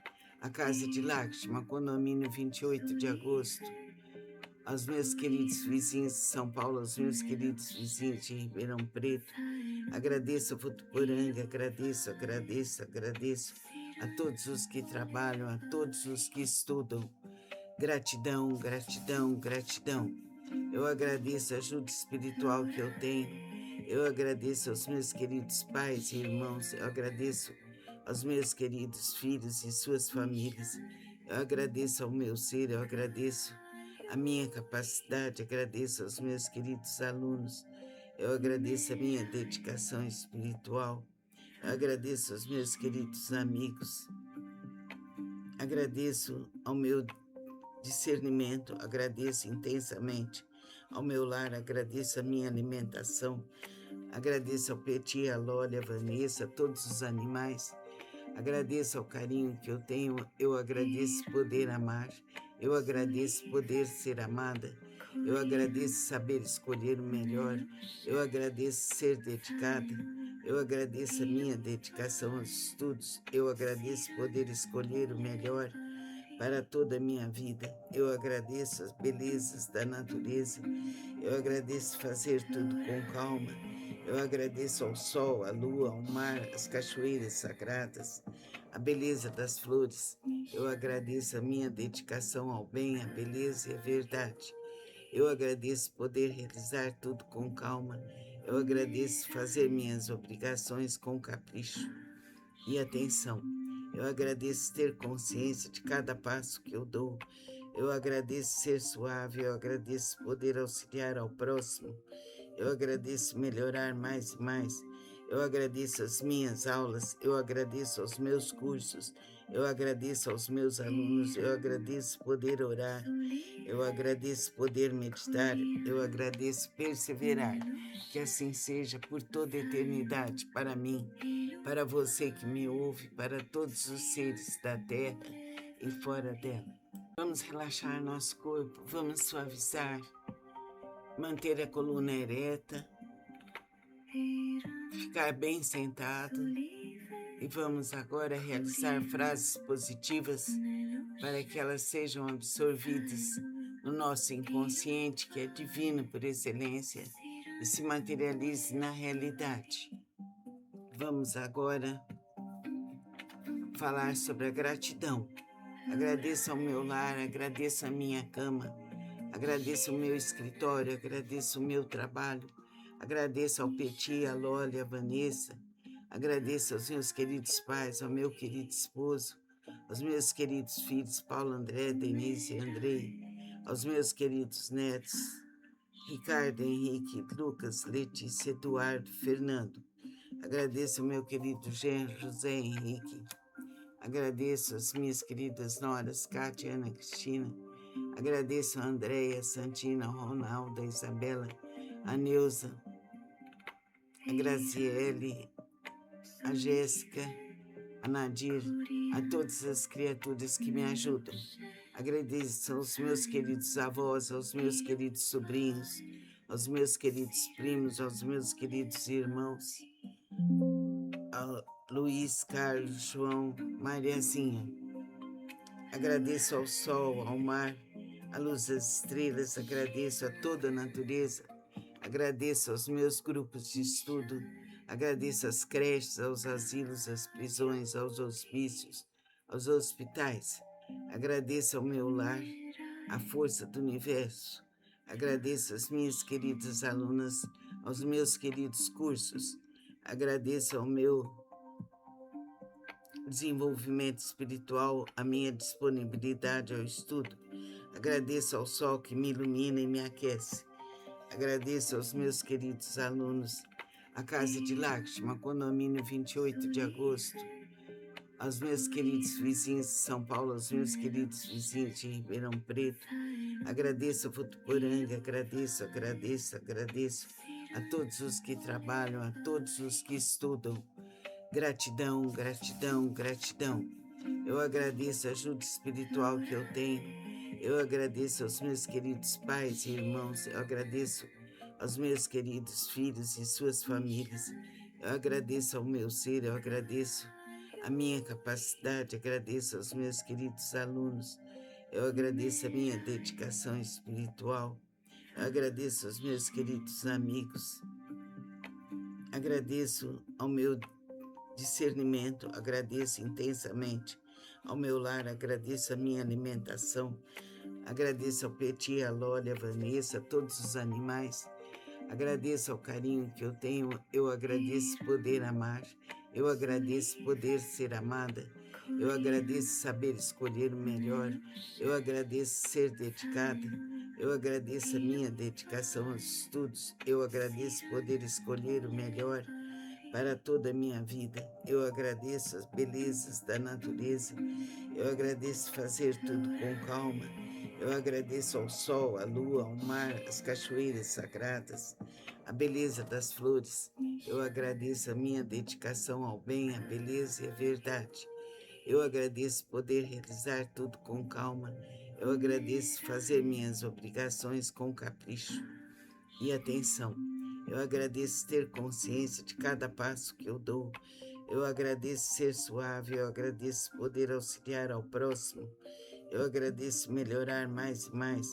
a Casa de Lakshma, condomínio 28 de agosto, aos meus queridos vizinhos de São Paulo, aos meus queridos vizinhos de Ribeirão Preto. Agradeço a Votuporanga, agradeço a todos os que trabalham, a todos os que estudam. Gratidão, gratidão, gratidão. Eu agradeço a ajuda espiritual que eu tenho. Eu agradeço aos meus queridos pais e irmãos. Eu agradeço aos meus queridos filhos e suas famílias. Eu agradeço ao meu ser, eu agradeço a minha capacidade, agradeço aos meus queridos alunos. Eu agradeço a minha dedicação espiritual. Eu agradeço aos meus queridos amigos. Agradeço ao meu discernimento, agradeço intensamente ao meu lar, agradeço a minha alimentação, agradeço ao Peti, a Loli, a Vanessa, a todos os animais, agradeço ao carinho que eu tenho, eu agradeço poder amar, eu agradeço poder ser amada, eu agradeço saber escolher o melhor, eu agradeço ser dedicada, eu agradeço a minha dedicação aos estudos, eu agradeço poder escolher o melhor para toda a minha vida. Eu agradeço as belezas da natureza, eu agradeço fazer tudo com calma, eu agradeço ao sol, à lua, ao mar, às cachoeiras sagradas, a beleza das flores, eu agradeço a minha dedicação ao bem, à beleza e à verdade. Eu agradeço poder realizar tudo com calma, Eu agradeço fazer minhas obrigações com capricho e atenção. Eu agradeço ter consciência de cada passo que eu dou. Eu agradeço ser suave, eu agradeço poder auxiliar ao próximo. Eu agradeço melhorar mais e mais. Eu agradeço as minhas aulas, eu agradeço aos meus cursos, eu agradeço aos meus alunos, eu agradeço poder orar, eu agradeço poder meditar, eu agradeço perseverar. Que assim seja por toda a eternidade para mim, para você que me ouve, para todos os seres da terra e fora dela. Vamos relaxar nosso corpo, vamos suavizar, manter a coluna ereta, ficar bem sentado e vamos agora realizar frases positivas para que elas sejam absorvidas no nosso inconsciente, que é divino por excelência, e se materialize na realidade. Vamos agora falar sobre a gratidão. Agradeço ao meu lar, agradeço a minha cama, agradeço o meu escritório, agradeço o meu trabalho, agradeço ao Peti, a Loli, a Vanessa, agradeço aos meus queridos pais, ao meu querido esposo, aos meus queridos filhos, Paulo, André, Denise e Andrei, aos meus queridos netos, Ricardo, Henrique, Lucas, Letícia, Eduardo, Fernando. Agradeço ao meu querido genro, José Henrique. Agradeço às minhas queridas noras, Kátia, Ana Cristina. Agradeço a Andréia, Santina, Ronaldo, a Isabela, a Neuza, a Graziele, a Jéssica, a Nadir, a todas as criaturas que me ajudam. Agradeço aos meus queridos avós, aos meus queridos sobrinhos, aos meus queridos primos, aos meus queridos irmãos, ao Luiz, Carlos, João, Mariazinha. Agradeço ao sol, ao mar, à luz das estrelas, agradeço a toda a natureza, agradeço aos meus grupos de estudo, agradeço às creches, aos asilos, às prisões, aos hospícios, aos hospitais. Agradeço ao meu lar, à força do universo. Agradeço às minhas queridas alunas, aos meus queridos cursos. Agradeço ao meu desenvolvimento espiritual, a minha disponibilidade ao estudo. Agradeço ao sol que me ilumina e me aquece. Agradeço aos meus queridos alunos, a Casa de Lakshma, condomínio 28 de agosto, aos meus queridos vizinhos de São Paulo, aos meus queridos vizinhos de Ribeirão Preto. Agradeço a Votuporanga, agradeço a todos os que trabalham, a todos os que estudam. Gratidão, gratidão, gratidão. Eu agradeço a ajuda espiritual que eu tenho. Eu agradeço aos meus queridos pais e irmãos. Eu agradeço aos meus queridos filhos e suas famílias. Eu agradeço ao meu ser, eu agradeço a minha capacidade, agradeço aos meus queridos alunos. Eu agradeço a minha dedicação espiritual. Eu agradeço aos meus queridos amigos. Agradeço ao meu discernimento, agradeço intensamente ao meu lar, agradeço a minha alimentação, agradeço ao Peti, a Loli, a Vanessa, a todos os animais, agradeço ao carinho que eu tenho, eu agradeço poder amar, eu agradeço poder ser amada, eu agradeço saber escolher o melhor, eu agradeço ser dedicada, eu agradeço a minha dedicação aos estudos, eu agradeço poder escolher o melhor para toda a minha vida. Eu agradeço as belezas da natureza, eu agradeço fazer tudo com calma, eu agradeço ao sol, à lua, ao mar, às cachoeiras sagradas, a beleza das flores, eu agradeço a minha dedicação ao bem, à beleza e à verdade. Eu agradeço poder realizar tudo com calma, eu agradeço fazer minhas obrigações com capricho e atenção. Eu agradeço ter consciência de cada passo que eu dou. Eu agradeço ser suave, eu agradeço poder auxiliar ao próximo. Eu agradeço melhorar mais e mais.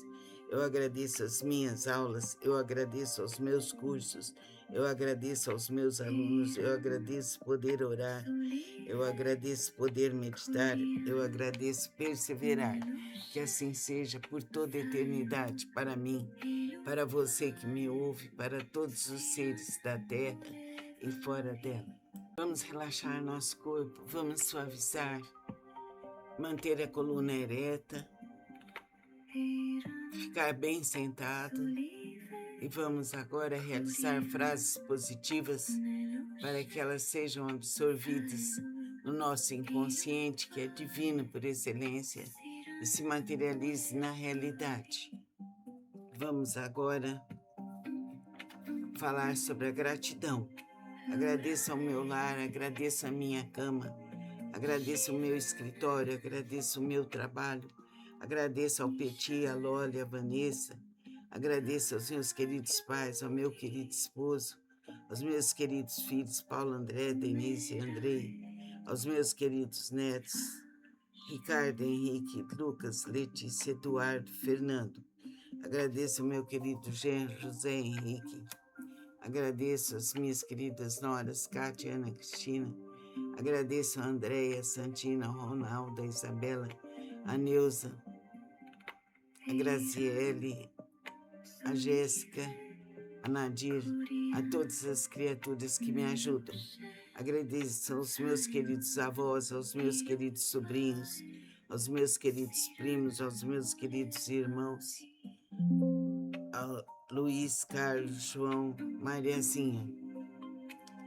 eu agradeço as minhas aulas, eu agradeço aos meus cursos, eu agradeço aos meus alunos, eu agradeço poder orar, eu agradeço poder meditar, eu agradeço perseverar. Que assim seja por toda a eternidade, para mim, para você que me ouve, para todos os seres da terra e fora dela. Vamos relaxar nosso corpo, vamos suavizar, manter a coluna ereta, ficar bem sentado e vamos agora realizar frases positivas para que elas sejam absorvidas no nosso inconsciente, que é divino por excelência, e se materialize na realidade. Vamos agora falar sobre a gratidão. Agradeço ao meu lar, agradeço a minha cama, agradeço o meu escritório, agradeço o meu trabalho, agradeço ao Peti, a Loli, a Vanessa, agradeço aos meus queridos pais, ao meu querido esposo, aos meus queridos filhos, Paulo, André, Denise e Andrei, aos meus queridos netos, Ricardo, Henrique, Lucas, Letícia, Eduardo, Fernando. Agradeço ao meu querido genro, José Henrique. Agradeço às minhas queridas noras, Cátia, Ana Cristina. Agradeço a Andréia, Santina, a Ronaldo, a Isabela, a Neuza, a Graziele, a Jéssica, a Nadir, a todas as criaturas que me ajudam. Agradeço aos meus queridos avós, aos meus queridos sobrinhos, aos meus queridos primos, aos meus queridos irmãos, ao Luiz, Carlos, João, Mariazinha.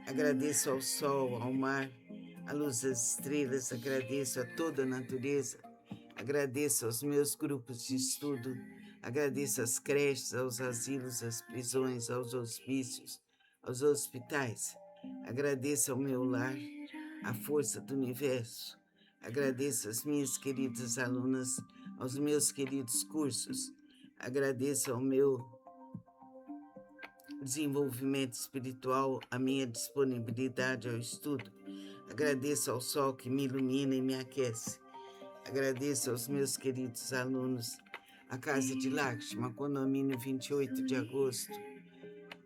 Agradeço ao sol, ao mar, à luz das estrelas, agradeço a toda a natureza, agradeço aos meus grupos de estudo, agradeço às creches, aos asilos, às prisões, aos hospícios, aos hospitais. Agradeço ao meu lar, à força do universo. Agradeço às minhas queridas alunas, aos meus queridos cursos. Agradeço ao meu desenvolvimento espiritual, a minha disponibilidade ao estudo. Agradeço ao sol que me ilumina e me aquece. Agradeço aos meus queridos alunos, a Casa de Lakshma, condomínio 28 de agosto,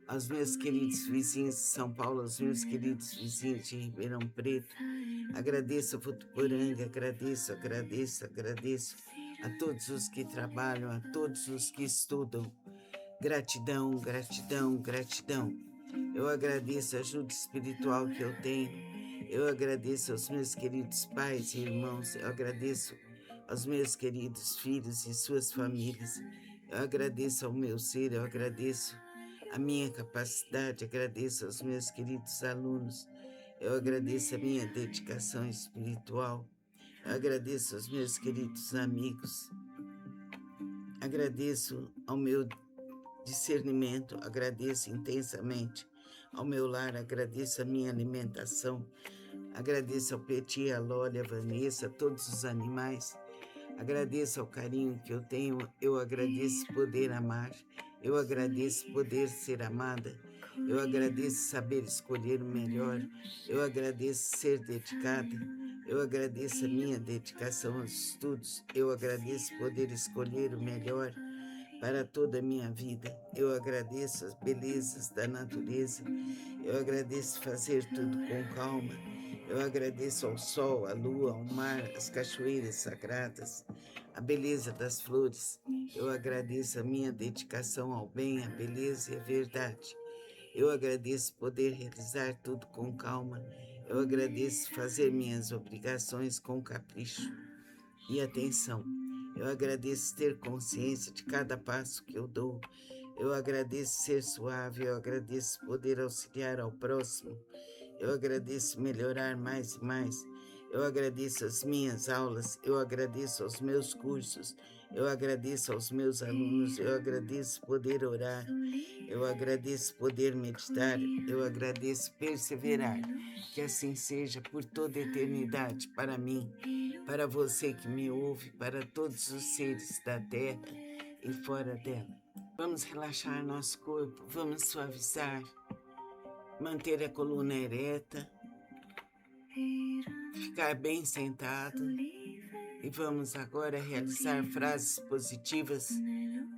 aos meus queridos vizinhos de São Paulo, aos meus queridos vizinhos de Ribeirão Preto. Agradeço a Votuporanga, agradeço a todos os que trabalham, a todos os que estudam. Gratidão, gratidão, gratidão. Eu agradeço a ajuda espiritual que eu tenho. Eu agradeço aos meus queridos pais e irmãos. Eu agradeço aos meus queridos filhos e suas famílias. Eu agradeço ao meu ser, eu agradeço a minha capacidade, agradeço aos meus queridos alunos. Eu agradeço a minha dedicação espiritual. Eu agradeço aos meus queridos amigos. Agradeço ao meu discernimento, agradeço intensamente ao meu lar, agradeço a minha alimentação, agradeço ao Peti, a Loli, a Vanessa, a todos os animais, agradeço ao carinho que eu tenho, eu agradeço poder amar, eu agradeço poder ser amada, eu agradeço saber escolher o melhor, eu agradeço ser dedicada, eu agradeço a minha dedicação aos estudos, eu agradeço poder escolher o melhor para toda a minha vida. Eu agradeço as belezas da natureza, eu agradeço fazer tudo com calma, eu agradeço ao sol, à lua, ao mar, às cachoeiras sagradas, a beleza das flores, eu agradeço a minha dedicação ao bem, à beleza e à verdade. Eu agradeço poder realizar tudo com calma, eu agradeço fazer minhas obrigações com capricho e atenção. Eu agradeço ter consciência de cada passo que eu dou. Eu agradeço ser suave, eu agradeço poder auxiliar ao próximo. Eu agradeço melhorar mais e mais. Eu agradeço as minhas aulas, eu agradeço aos meus cursos, eu agradeço aos meus alunos, eu agradeço poder orar, eu agradeço poder meditar, eu agradeço perseverar. Que assim seja por toda a eternidade, para mim, para você que me ouve, para todos os seres da terra e fora dela. Vamos relaxar nosso corpo, vamos suavizar, manter a coluna ereta, ficar bem sentado e vamos agora realizar frases positivas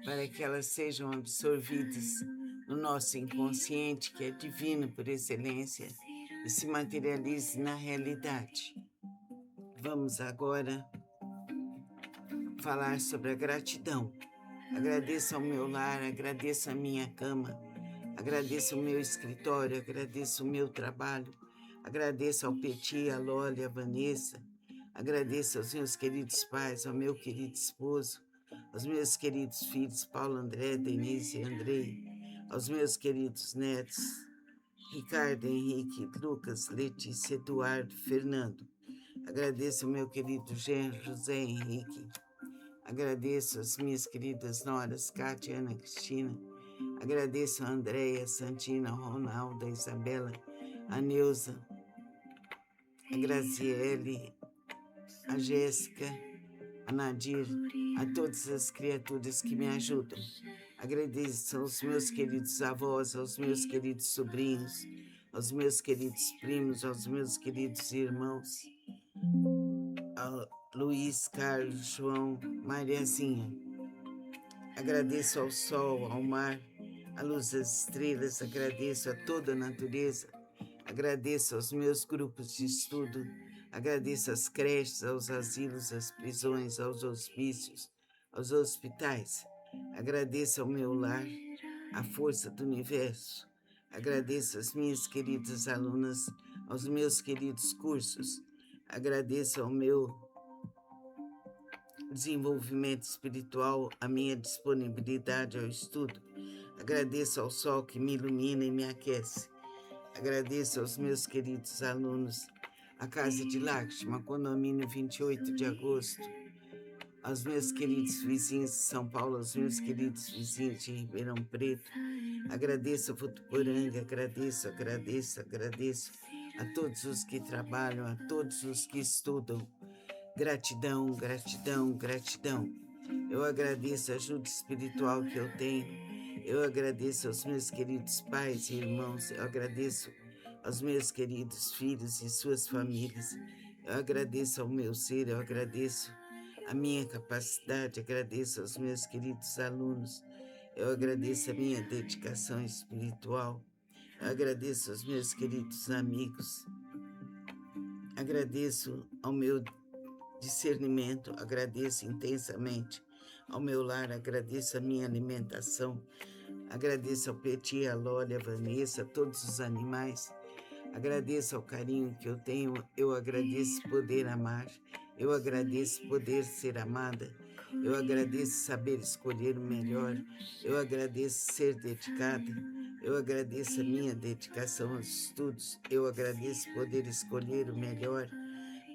para que elas sejam absorvidas no nosso inconsciente, que é divino por excelência, e se materialize na realidade. Vamos agora falar sobre a gratidão. Agradeço ao meu lar, agradeço a minha cama, agradeço o meu escritório, agradeço o meu trabalho, agradeço ao Peti, a Loli, a Vanessa, agradeço aos meus queridos pais, ao meu querido esposo, aos meus queridos filhos, Paulo, André, Denise e Andrei, aos meus queridos netos, Ricardo, Henrique, Lucas, Letícia, Eduardo, Fernando. Agradeço ao meu querido genro, José Henrique. Agradeço às minhas queridas noras, Cátia, Ana Cristina. Agradeço a Andréia, Santina, a Ronaldo, a Isabela, a Neuza, a Graziele, a Jéssica, a Nadir, a todas as criaturas que me ajudam. Agradeço aos meus queridos avós, aos meus queridos sobrinhos, aos meus queridos primos, aos meus queridos irmãos, ao Luiz, Carlos, João, Mariazinha. Agradeço ao sol, ao mar, à luz das estrelas, agradeço a toda a natureza, agradeço aos meus grupos de estudo, agradeço às creches, aos asilos, às prisões, aos hospícios, aos hospitais. Agradeço ao meu lar, à força do universo. Agradeço às minhas queridas alunas, aos meus queridos cursos. Agradeço ao meu desenvolvimento espiritual, a minha disponibilidade ao estudo. Agradeço ao sol que me ilumina e me aquece. Agradeço aos meus queridos alunos, a Casa de Lakshma, condomínio 28 de agosto, aos meus queridos vizinhos de São Paulo, aos meus queridos vizinhos de Ribeirão Preto. Agradeço a Votuporanga, agradeço a todos os que trabalham, a todos os que estudam. Gratidão, gratidão, gratidão. Eu agradeço a ajuda espiritual que eu tenho. Eu agradeço aos meus queridos pais e irmãos. Eu agradeço aos meus queridos filhos e suas famílias. Eu agradeço ao meu ser, eu agradeço a minha capacidade, agradeço aos meus queridos alunos. Eu agradeço a minha dedicação espiritual. Eu agradeço aos meus queridos amigos. Agradeço ao meu discernimento, agradeço intensamente ao meu lar, agradeço a minha alimentação, agradeço ao Peti, a Loli, a Vanessa, a todos os animais, agradeço ao carinho que eu tenho, eu agradeço poder amar, eu agradeço poder ser amada, eu agradeço saber escolher o melhor, eu agradeço ser dedicada, eu agradeço a minha dedicação aos estudos, eu agradeço poder escolher o melhor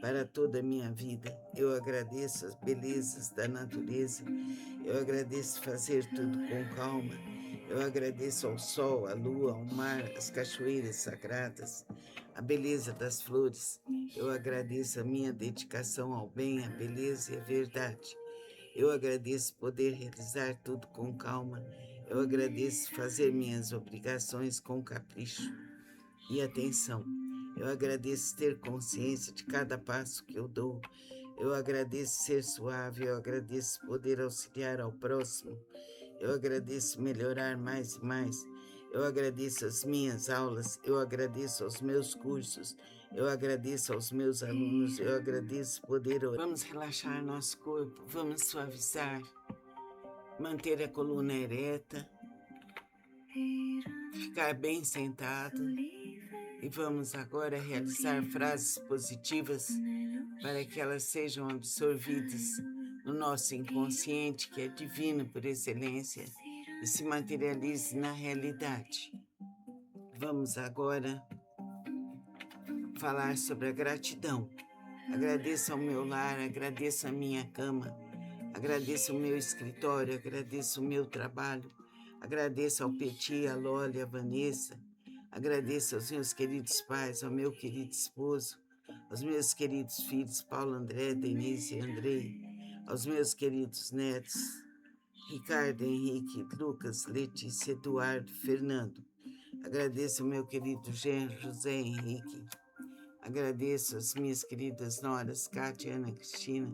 para toda a minha vida. Eu agradeço as belezas da natureza, eu agradeço fazer tudo com calma, eu agradeço ao sol, à lua, ao mar, às cachoeiras sagradas, a beleza das flores, eu agradeço a minha dedicação ao bem, à beleza e à verdade. Eu agradeço poder realizar tudo com calma, eu agradeço fazer minhas obrigações com capricho e atenção. Eu agradeço ter consciência de cada passo que eu dou. Eu agradeço ser suave, eu agradeço poder auxiliar ao próximo. Eu agradeço melhorar mais e mais. Eu agradeço as minhas aulas, eu agradeço aos meus cursos, eu agradeço aos meus alunos, eu agradeço poder orar. Vamos relaxar nosso corpo, vamos suavizar, manter a coluna ereta, ficar bem sentado. E vamos agora realizar frases positivas para que elas sejam absorvidas no nosso inconsciente, que é divino por excelência, e se materialize na realidade. Vamos agora falar sobre a gratidão. Agradeço ao meu lar, agradeço a minha cama, agradeço o meu escritório, agradeço o meu trabalho, agradeço ao Peti, a Loli, a Vanessa. Agradeço aos meus queridos pais, ao meu querido esposo, aos meus queridos filhos, Paulo, André, Denise e Andrei, aos meus queridos netos, Ricardo, Henrique, Lucas, Letícia, Eduardo, Fernando. Agradeço ao meu querido genro, José Henrique. Agradeço às minhas queridas noras, Cátia, Ana Cristina.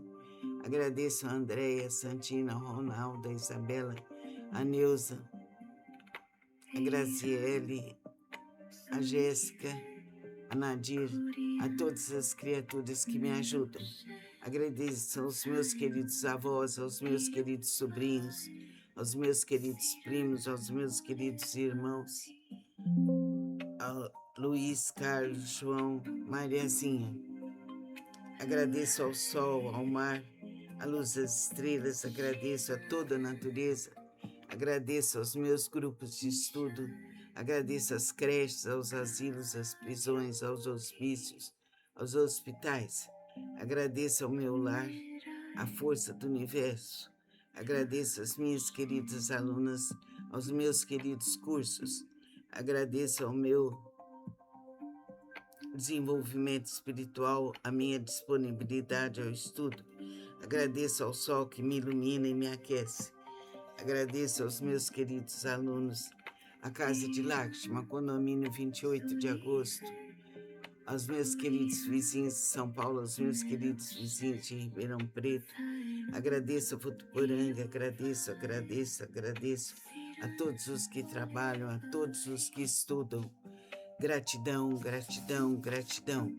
Agradeço a Andréia, Santina, a Ronaldo, a Isabela, a Neuza, a Graziele, a Jéssica, a Nadir, a todas as criaturas que me ajudam. Agradeço aos meus queridos avós, aos meus queridos sobrinhos, aos meus queridos primos, aos meus queridos irmãos, ao Luiz, Carlos, João, Mariazinha. Agradeço ao sol, ao mar, à luz das estrelas, agradeço a toda a natureza, agradeço aos meus grupos de estudo, agradeço às creches, aos asilos, às prisões, aos hospícios, aos hospitais. Agradeço ao meu lar, à força do universo. Agradeço às minhas queridas alunas, aos meus queridos cursos. Agradeço ao meu desenvolvimento espiritual, a minha disponibilidade ao estudo. Agradeço ao sol que me ilumina e me aquece. Agradeço aos meus queridos alunos, a Casa de Lakshma, condomínio 28 de agosto, aos meus queridos vizinhos de São Paulo, aos meus queridos vizinhos de Ribeirão Preto. Agradeço a Votuporanga, agradeço a todos os que trabalham, a todos os que estudam. Gratidão, gratidão, gratidão.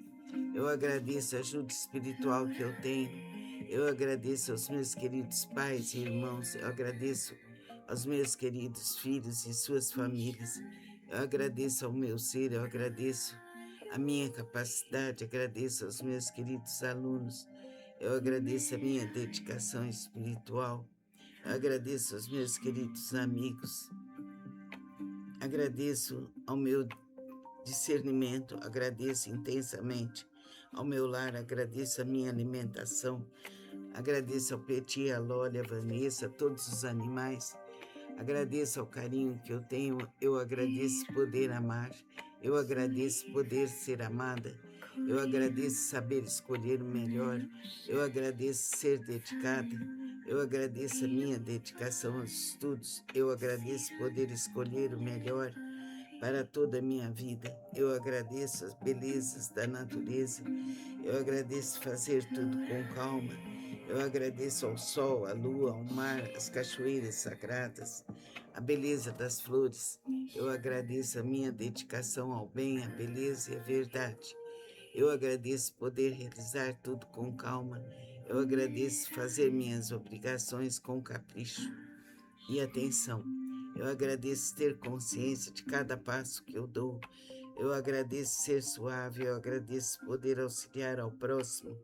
Eu agradeço a ajuda espiritual que eu tenho. Eu agradeço aos meus queridos pais e irmãos. Eu agradeço aos meus queridos filhos e suas famílias. Eu agradeço ao meu ser, eu agradeço a minha capacidade, agradeço aos meus queridos alunos. Eu agradeço a minha dedicação espiritual. Eu agradeço aos meus queridos amigos. Agradeço ao meu discernimento, agradeço intensamente ao meu lar, agradeço a minha alimentação, agradeço ao Petit, a Loli, a Vanessa, a todos os animais, agradeço ao carinho que eu tenho, eu agradeço poder amar, eu agradeço poder ser amada, eu agradeço saber escolher o melhor, eu agradeço ser dedicada, eu agradeço a minha dedicação aos estudos, eu agradeço poder escolher o melhor para toda a minha vida. Eu agradeço as belezas da natureza, eu agradeço fazer tudo com calma, eu agradeço ao sol, à lua, ao mar, às cachoeiras sagradas, a beleza das flores, eu agradeço a minha dedicação ao bem, à beleza e à verdade. Eu agradeço poder realizar tudo com calma, eu agradeço fazer minhas obrigações com capricho e atenção. Eu agradeço ter consciência de cada passo que eu dou. Eu agradeço ser suave, eu agradeço poder auxiliar ao próximo.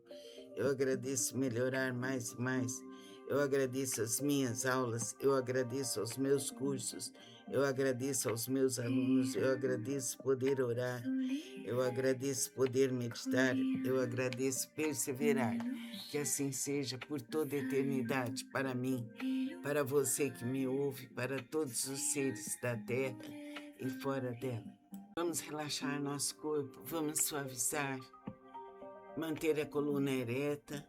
Eu agradeço melhorar mais e mais. Eu agradeço as minhas aulas, eu agradeço aos meus cursos, eu agradeço aos meus alunos, eu agradeço poder orar, eu agradeço poder meditar, eu agradeço perseverar. Que assim seja por toda a eternidade, para mim, para você que me ouve, para todos os seres da terra e fora dela. Vamos relaxar nosso corpo, vamos suavizar, manter a coluna ereta,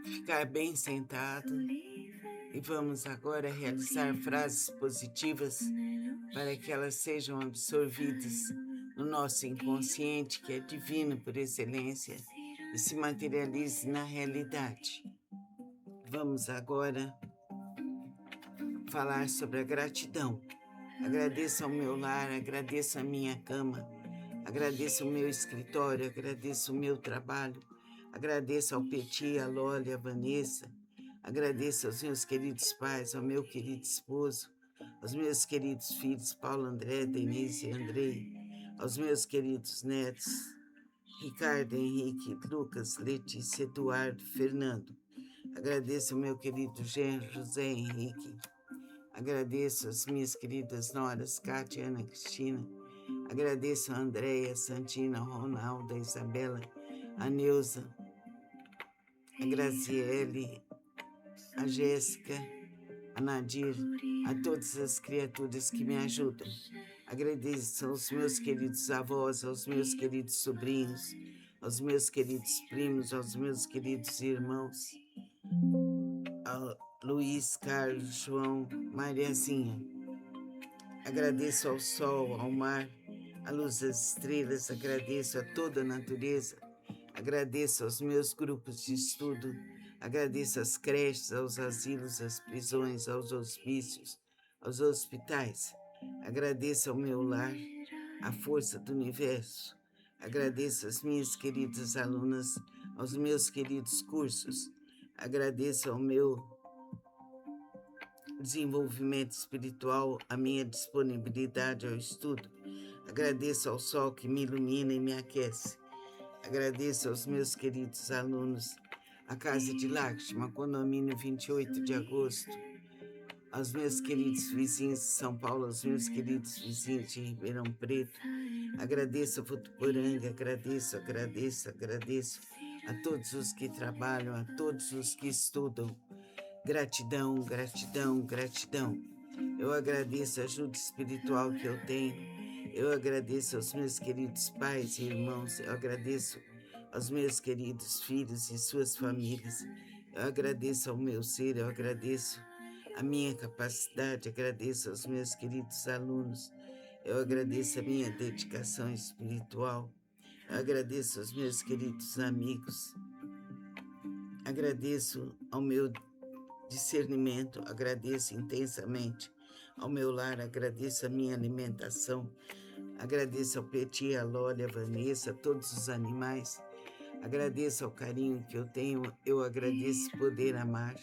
ficar bem sentado e vamos agora realizar frases positivas para que elas sejam absorvidas no nosso inconsciente, que é divino por excelência, e se materialize na realidade. Vamos agora falar sobre a gratidão. Agradeço ao meu lar, agradeço a minha cama, agradeço o meu escritório, agradeço o meu trabalho, agradeço ao Petit, a Loli, a Vanessa, agradeço aos meus queridos pais, ao meu querido esposo, aos meus queridos filhos, Paulo, André, Denise e Andrei, aos meus queridos netos, Ricardo, Henrique, Lucas, Letícia, Eduardo, Fernando. Agradeço ao meu querido genro, José Henrique. Agradeço às minhas queridas noras, Cátia, Ana Cristina. Agradeço a Andréia, Santina, a Ronaldo, a Isabela, a Neuza, a Graziele, a Jéssica, a Nadir, a todas as criaturas que me ajudam. Agradeço aos meus queridos avós, aos meus queridos sobrinhos, aos meus queridos primos, aos meus queridos irmãos, ao Luiz, Carlos, João, Mariazinha. Agradeço ao sol, ao mar, à luz das estrelas, agradeço a toda a natureza, Agradeço aos meus grupos de estudo, agradeço às creches, aos asilos, às prisões, aos hospícios, aos hospitais. Agradeço ao meu lar, à força do universo. Agradeço às minhas queridas alunas, aos meus queridos cursos. Agradeço ao meu desenvolvimento espiritual, a minha disponibilidade ao estudo. Agradeço ao sol que me ilumina e me aquece. Agradeço aos meus queridos alunos, a Casa de Lakshma, condomínio 28 de agosto, aos meus queridos vizinhos de São Paulo, aos meus queridos vizinhos de Ribeirão Preto. Agradeço a Votuporanga, agradeço a todos os que trabalham, a todos os que estudam. Gratidão, gratidão, gratidão. Eu agradeço a ajuda espiritual que eu tenho. Eu agradeço aos meus queridos pais e irmãos. Eu agradeço aos meus queridos filhos e suas famílias. Eu agradeço ao meu ser, eu agradeço a minha capacidade, agradeço aos meus queridos alunos. Eu agradeço a minha dedicação espiritual. Eu agradeço aos meus queridos amigos. Agradeço ao meu discernimento, agradeço intensamente ao meu lar, agradeço a minha alimentação, agradeço ao Peti, a Loli, a Vanessa, a todos os animais, agradeço ao carinho que eu tenho, eu agradeço poder amar,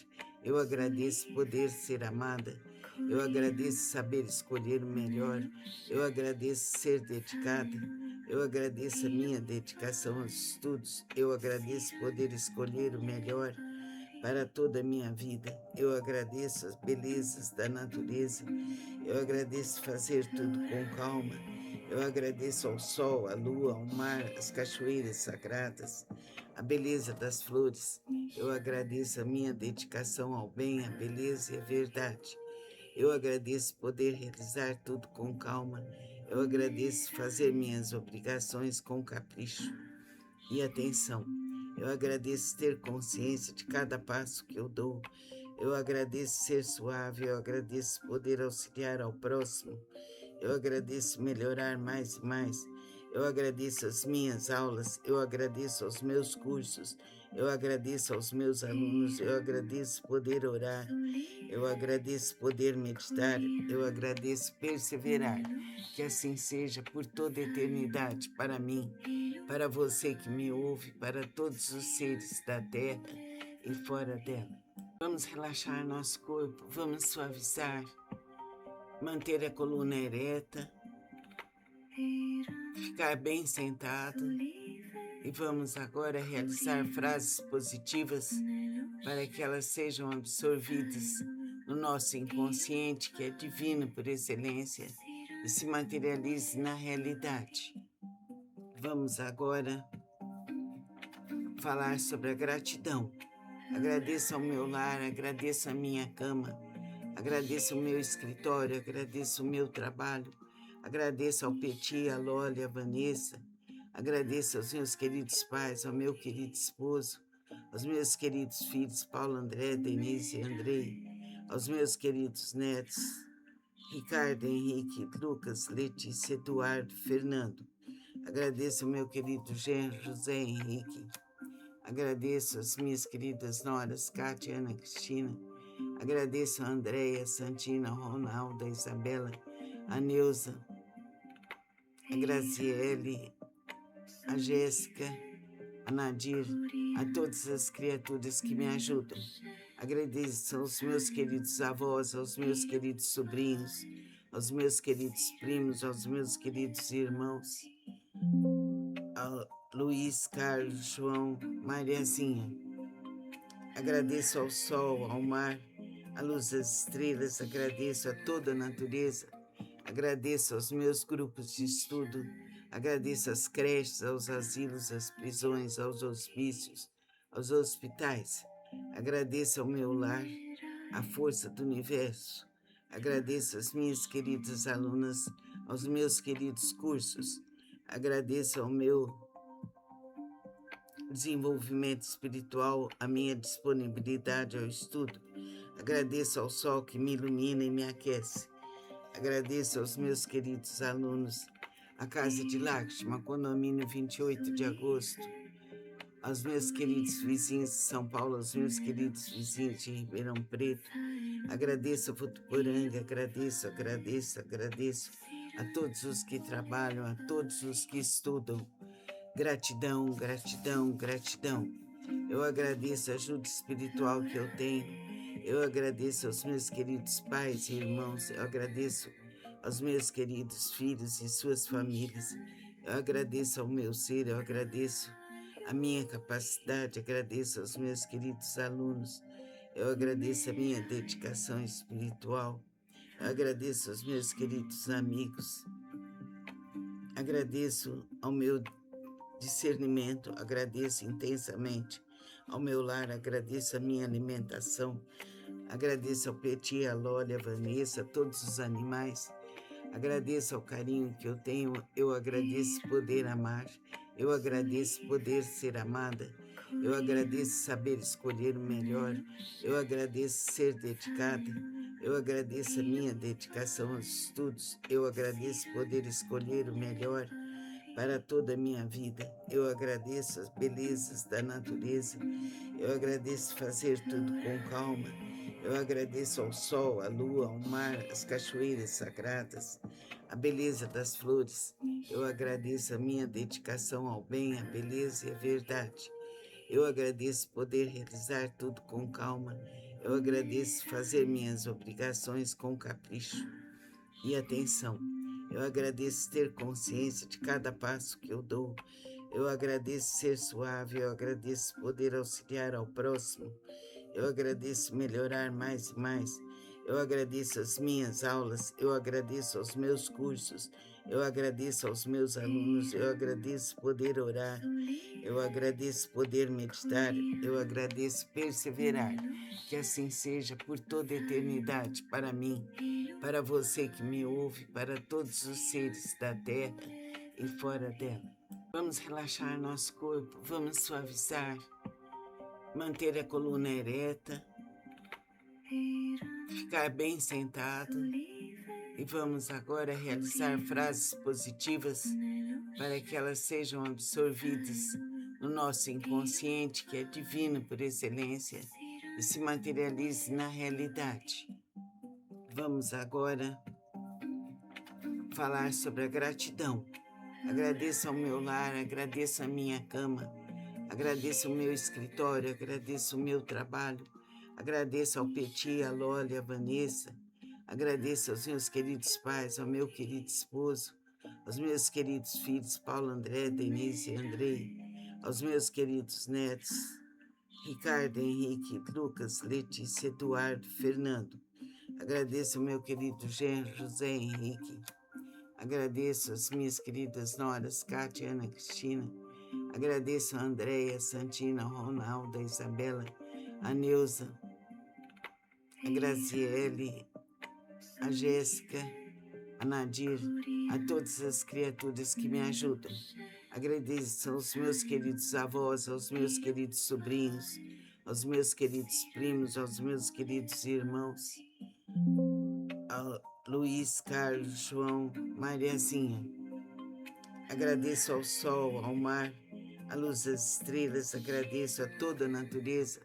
eu agradeço poder ser amada, eu agradeço saber escolher o melhor, eu agradeço ser dedicada, eu agradeço a minha dedicação aos estudos, eu agradeço poder escolher o melhor para toda a minha vida. Eu agradeço as belezas da natureza, eu agradeço fazer tudo com calma, eu agradeço ao sol, à lua, ao mar, às cachoeiras sagradas, a beleza das flores, eu agradeço a minha dedicação ao bem, à beleza e à verdade. Eu agradeço poder realizar tudo com calma, eu agradeço fazer minhas obrigações com capricho e atenção. Eu agradeço ter consciência de cada passo que eu dou. Eu agradeço ser suave, eu agradeço poder auxiliar ao próximo. Eu agradeço melhorar mais e mais. Eu agradeço as minhas aulas, eu agradeço aos meus cursos, eu agradeço aos meus alunos, eu agradeço poder orar, eu agradeço poder meditar, eu agradeço perseverar. Que assim seja por toda a eternidade, para mim, para você que me ouve, para todos os seres da terra e fora dela. Vamos relaxar nosso corpo, vamos suavizar, manter a coluna ereta, ficar bem sentado e vamos agora realizar frases positivas para que elas sejam absorvidas no nosso inconsciente, que é divino por excelência, e se materialize na realidade. Vamos agora falar sobre a gratidão. Agradeço ao meu lar, agradeço a minha cama, agradeço o meu escritório, agradeço o meu trabalho, agradeço ao Peti, a Loli, a Vanessa, agradeço aos meus queridos pais, ao meu querido esposo, aos meus queridos filhos, Paulo, André, Denise e Andrei, aos meus queridos netos, Ricardo, Henrique, Lucas, Letícia, Eduardo, Fernando. Agradeço ao meu querido genro, José Henrique. Agradeço às minhas queridas noras, Cátia, Ana Cristina. Agradeço a Andréia, Santina, a Ronaldo, a Isabela, a Neuza, a Graziele, a Jéssica, a Nadir, a todas as criaturas que me ajudam. Agradeço aos meus queridos avós, aos meus queridos sobrinhos, aos meus queridos primos, aos meus queridos irmãos, ao Luiz, Carlos, João, Mariazinha. Agradeço ao sol, ao mar, à luz das estrelas, agradeço a toda a natureza, agradeço aos meus grupos de estudo, agradeço às creches, aos asilos, às prisões, aos hospícios, aos hospitais. Agradeço ao meu lar, à força do universo. Agradeço às minhas queridas alunas, aos meus queridos cursos. Agradeço ao meu desenvolvimento espiritual, a minha disponibilidade ao estudo. Agradeço ao sol que me ilumina e me aquece. Agradeço aos meus queridos alunos, a Casa de Lakshma, condomínio 28 de agosto, aos meus queridos vizinhos de São Paulo, aos meus queridos vizinhos de Ribeirão Preto. Agradeço a Votuporanga, agradeço a todos os que trabalham, a todos os que estudam. Gratidão, gratidão, gratidão. Eu agradeço a ajuda espiritual que eu tenho. Eu agradeço aos meus queridos pais e irmãos. Eu agradeço aos meus queridos filhos e suas famílias. Eu agradeço ao meu ser, eu agradeço a minha capacidade, agradeço aos meus queridos alunos. Eu agradeço a minha dedicação espiritual. Eu agradeço aos meus queridos amigos. Agradeço ao meu discernimento, agradeço intensamente ao meu lar, agradeço a minha alimentação, agradeço ao Peti, a Loli, a Vanessa, a todos os animais, agradeço ao carinho que eu tenho, eu agradeço poder amar, eu agradeço poder ser amada, eu agradeço saber escolher o melhor, eu agradeço ser dedicada, eu agradeço a minha dedicação aos estudos, eu agradeço poder escolher o melhor para toda a minha vida. Eu agradeço as belezas da natureza, eu agradeço fazer tudo com calma, eu agradeço ao sol, à lua, ao mar, às cachoeiras sagradas, a beleza das flores, eu agradeço a minha dedicação ao bem, à beleza e à verdade. Eu agradeço poder realizar tudo com calma, eu agradeço fazer minhas obrigações com capricho e atenção. Eu agradeço ter consciência de cada passo que eu dou. Eu agradeço ser suave, eu agradeço poder auxiliar ao próximo. Eu agradeço melhorar mais e mais. Eu agradeço as minhas aulas, eu agradeço aos meus cursos, eu agradeço aos meus alunos, eu agradeço poder orar, eu agradeço poder meditar, eu agradeço perseverar. Que assim seja por toda a eternidade para mim, para você que me ouve, para todos os seres da terra e fora dela. Vamos relaxar nosso corpo, vamos suavizar, manter a coluna ereta, ficar bem sentado e vamos agora realizar frases positivas para que elas sejam absorvidas no nosso inconsciente, que é divino por excelência, e se materialize na realidade. Vamos agora falar sobre a gratidão. Agradeço ao meu lar, agradeço a minha cama, agradeço o meu escritório, agradeço o meu trabalho, agradeço ao Peti, a Loli, a Vanessa, agradeço aos meus queridos pais, ao meu querido esposo, aos meus queridos filhos, Paulo, André, Denise e Andrei, aos meus queridos netos, Ricardo, Henrique, Lucas, Letícia, Eduardo, Fernando. Agradeço ao meu querido genro, José Henrique. Agradeço às minhas queridas noras, Cátia, Ana Cristina. Agradeço a Andréia, a Santina, a Ronaldo, a Isabela, a Neuza, a Graziele, a Jéssica, a Nadir, a todas as criaturas que me ajudam. Agradeço aos meus queridos avós, aos meus queridos sobrinhos, aos meus queridos primos, aos meus queridos irmãos, ao Luiz, Carlos, João, Mariazinha. Agradeço ao sol, ao mar, à luz das estrelas, agradeço a toda a natureza,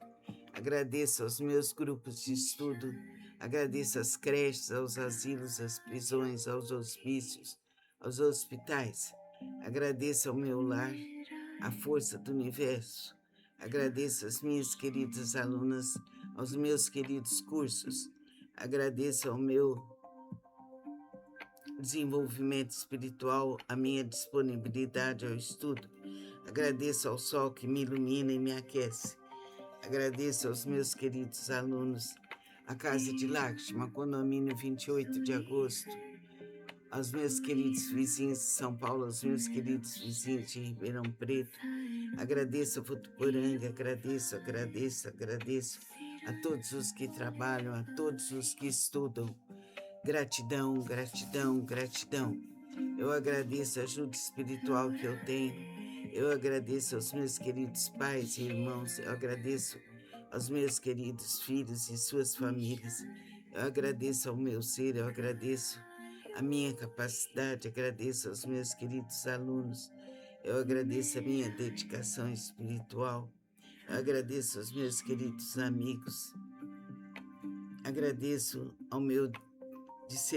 agradeço aos meus grupos de estudo, agradeço às creches, aos asilos, às prisões, aos hospícios, aos hospitais. Agradeço ao meu lar, à força do universo. Agradeço às minhas queridas alunas, aos meus queridos cursos. Agradeço ao meu desenvolvimento espiritual, a minha disponibilidade ao estudo. Agradeço ao sol que me ilumina e me aquece. Agradeço aos meus queridos alunos, a Casa de Lakshma, condomínio 28 de agosto, aos meus queridos vizinhos de São Paulo, aos meus queridos vizinhos de Ribeirão Preto. Agradeço a Votuporanga, agradeço a todos os que trabalham, a todos os que estudam. Gratidão, gratidão, gratidão. Eu agradeço a ajuda espiritual que eu tenho. Eu agradeço aos meus queridos pais e irmãos. Eu agradeço aos meus queridos filhos e suas famílias. Eu agradeço ao meu ser, eu agradeço a minha capacidade, agradeço aos meus queridos alunos. Eu agradeço a minha dedicação espiritual. Eu agradeço aos meus queridos amigos. Agradeço ao meu discernimento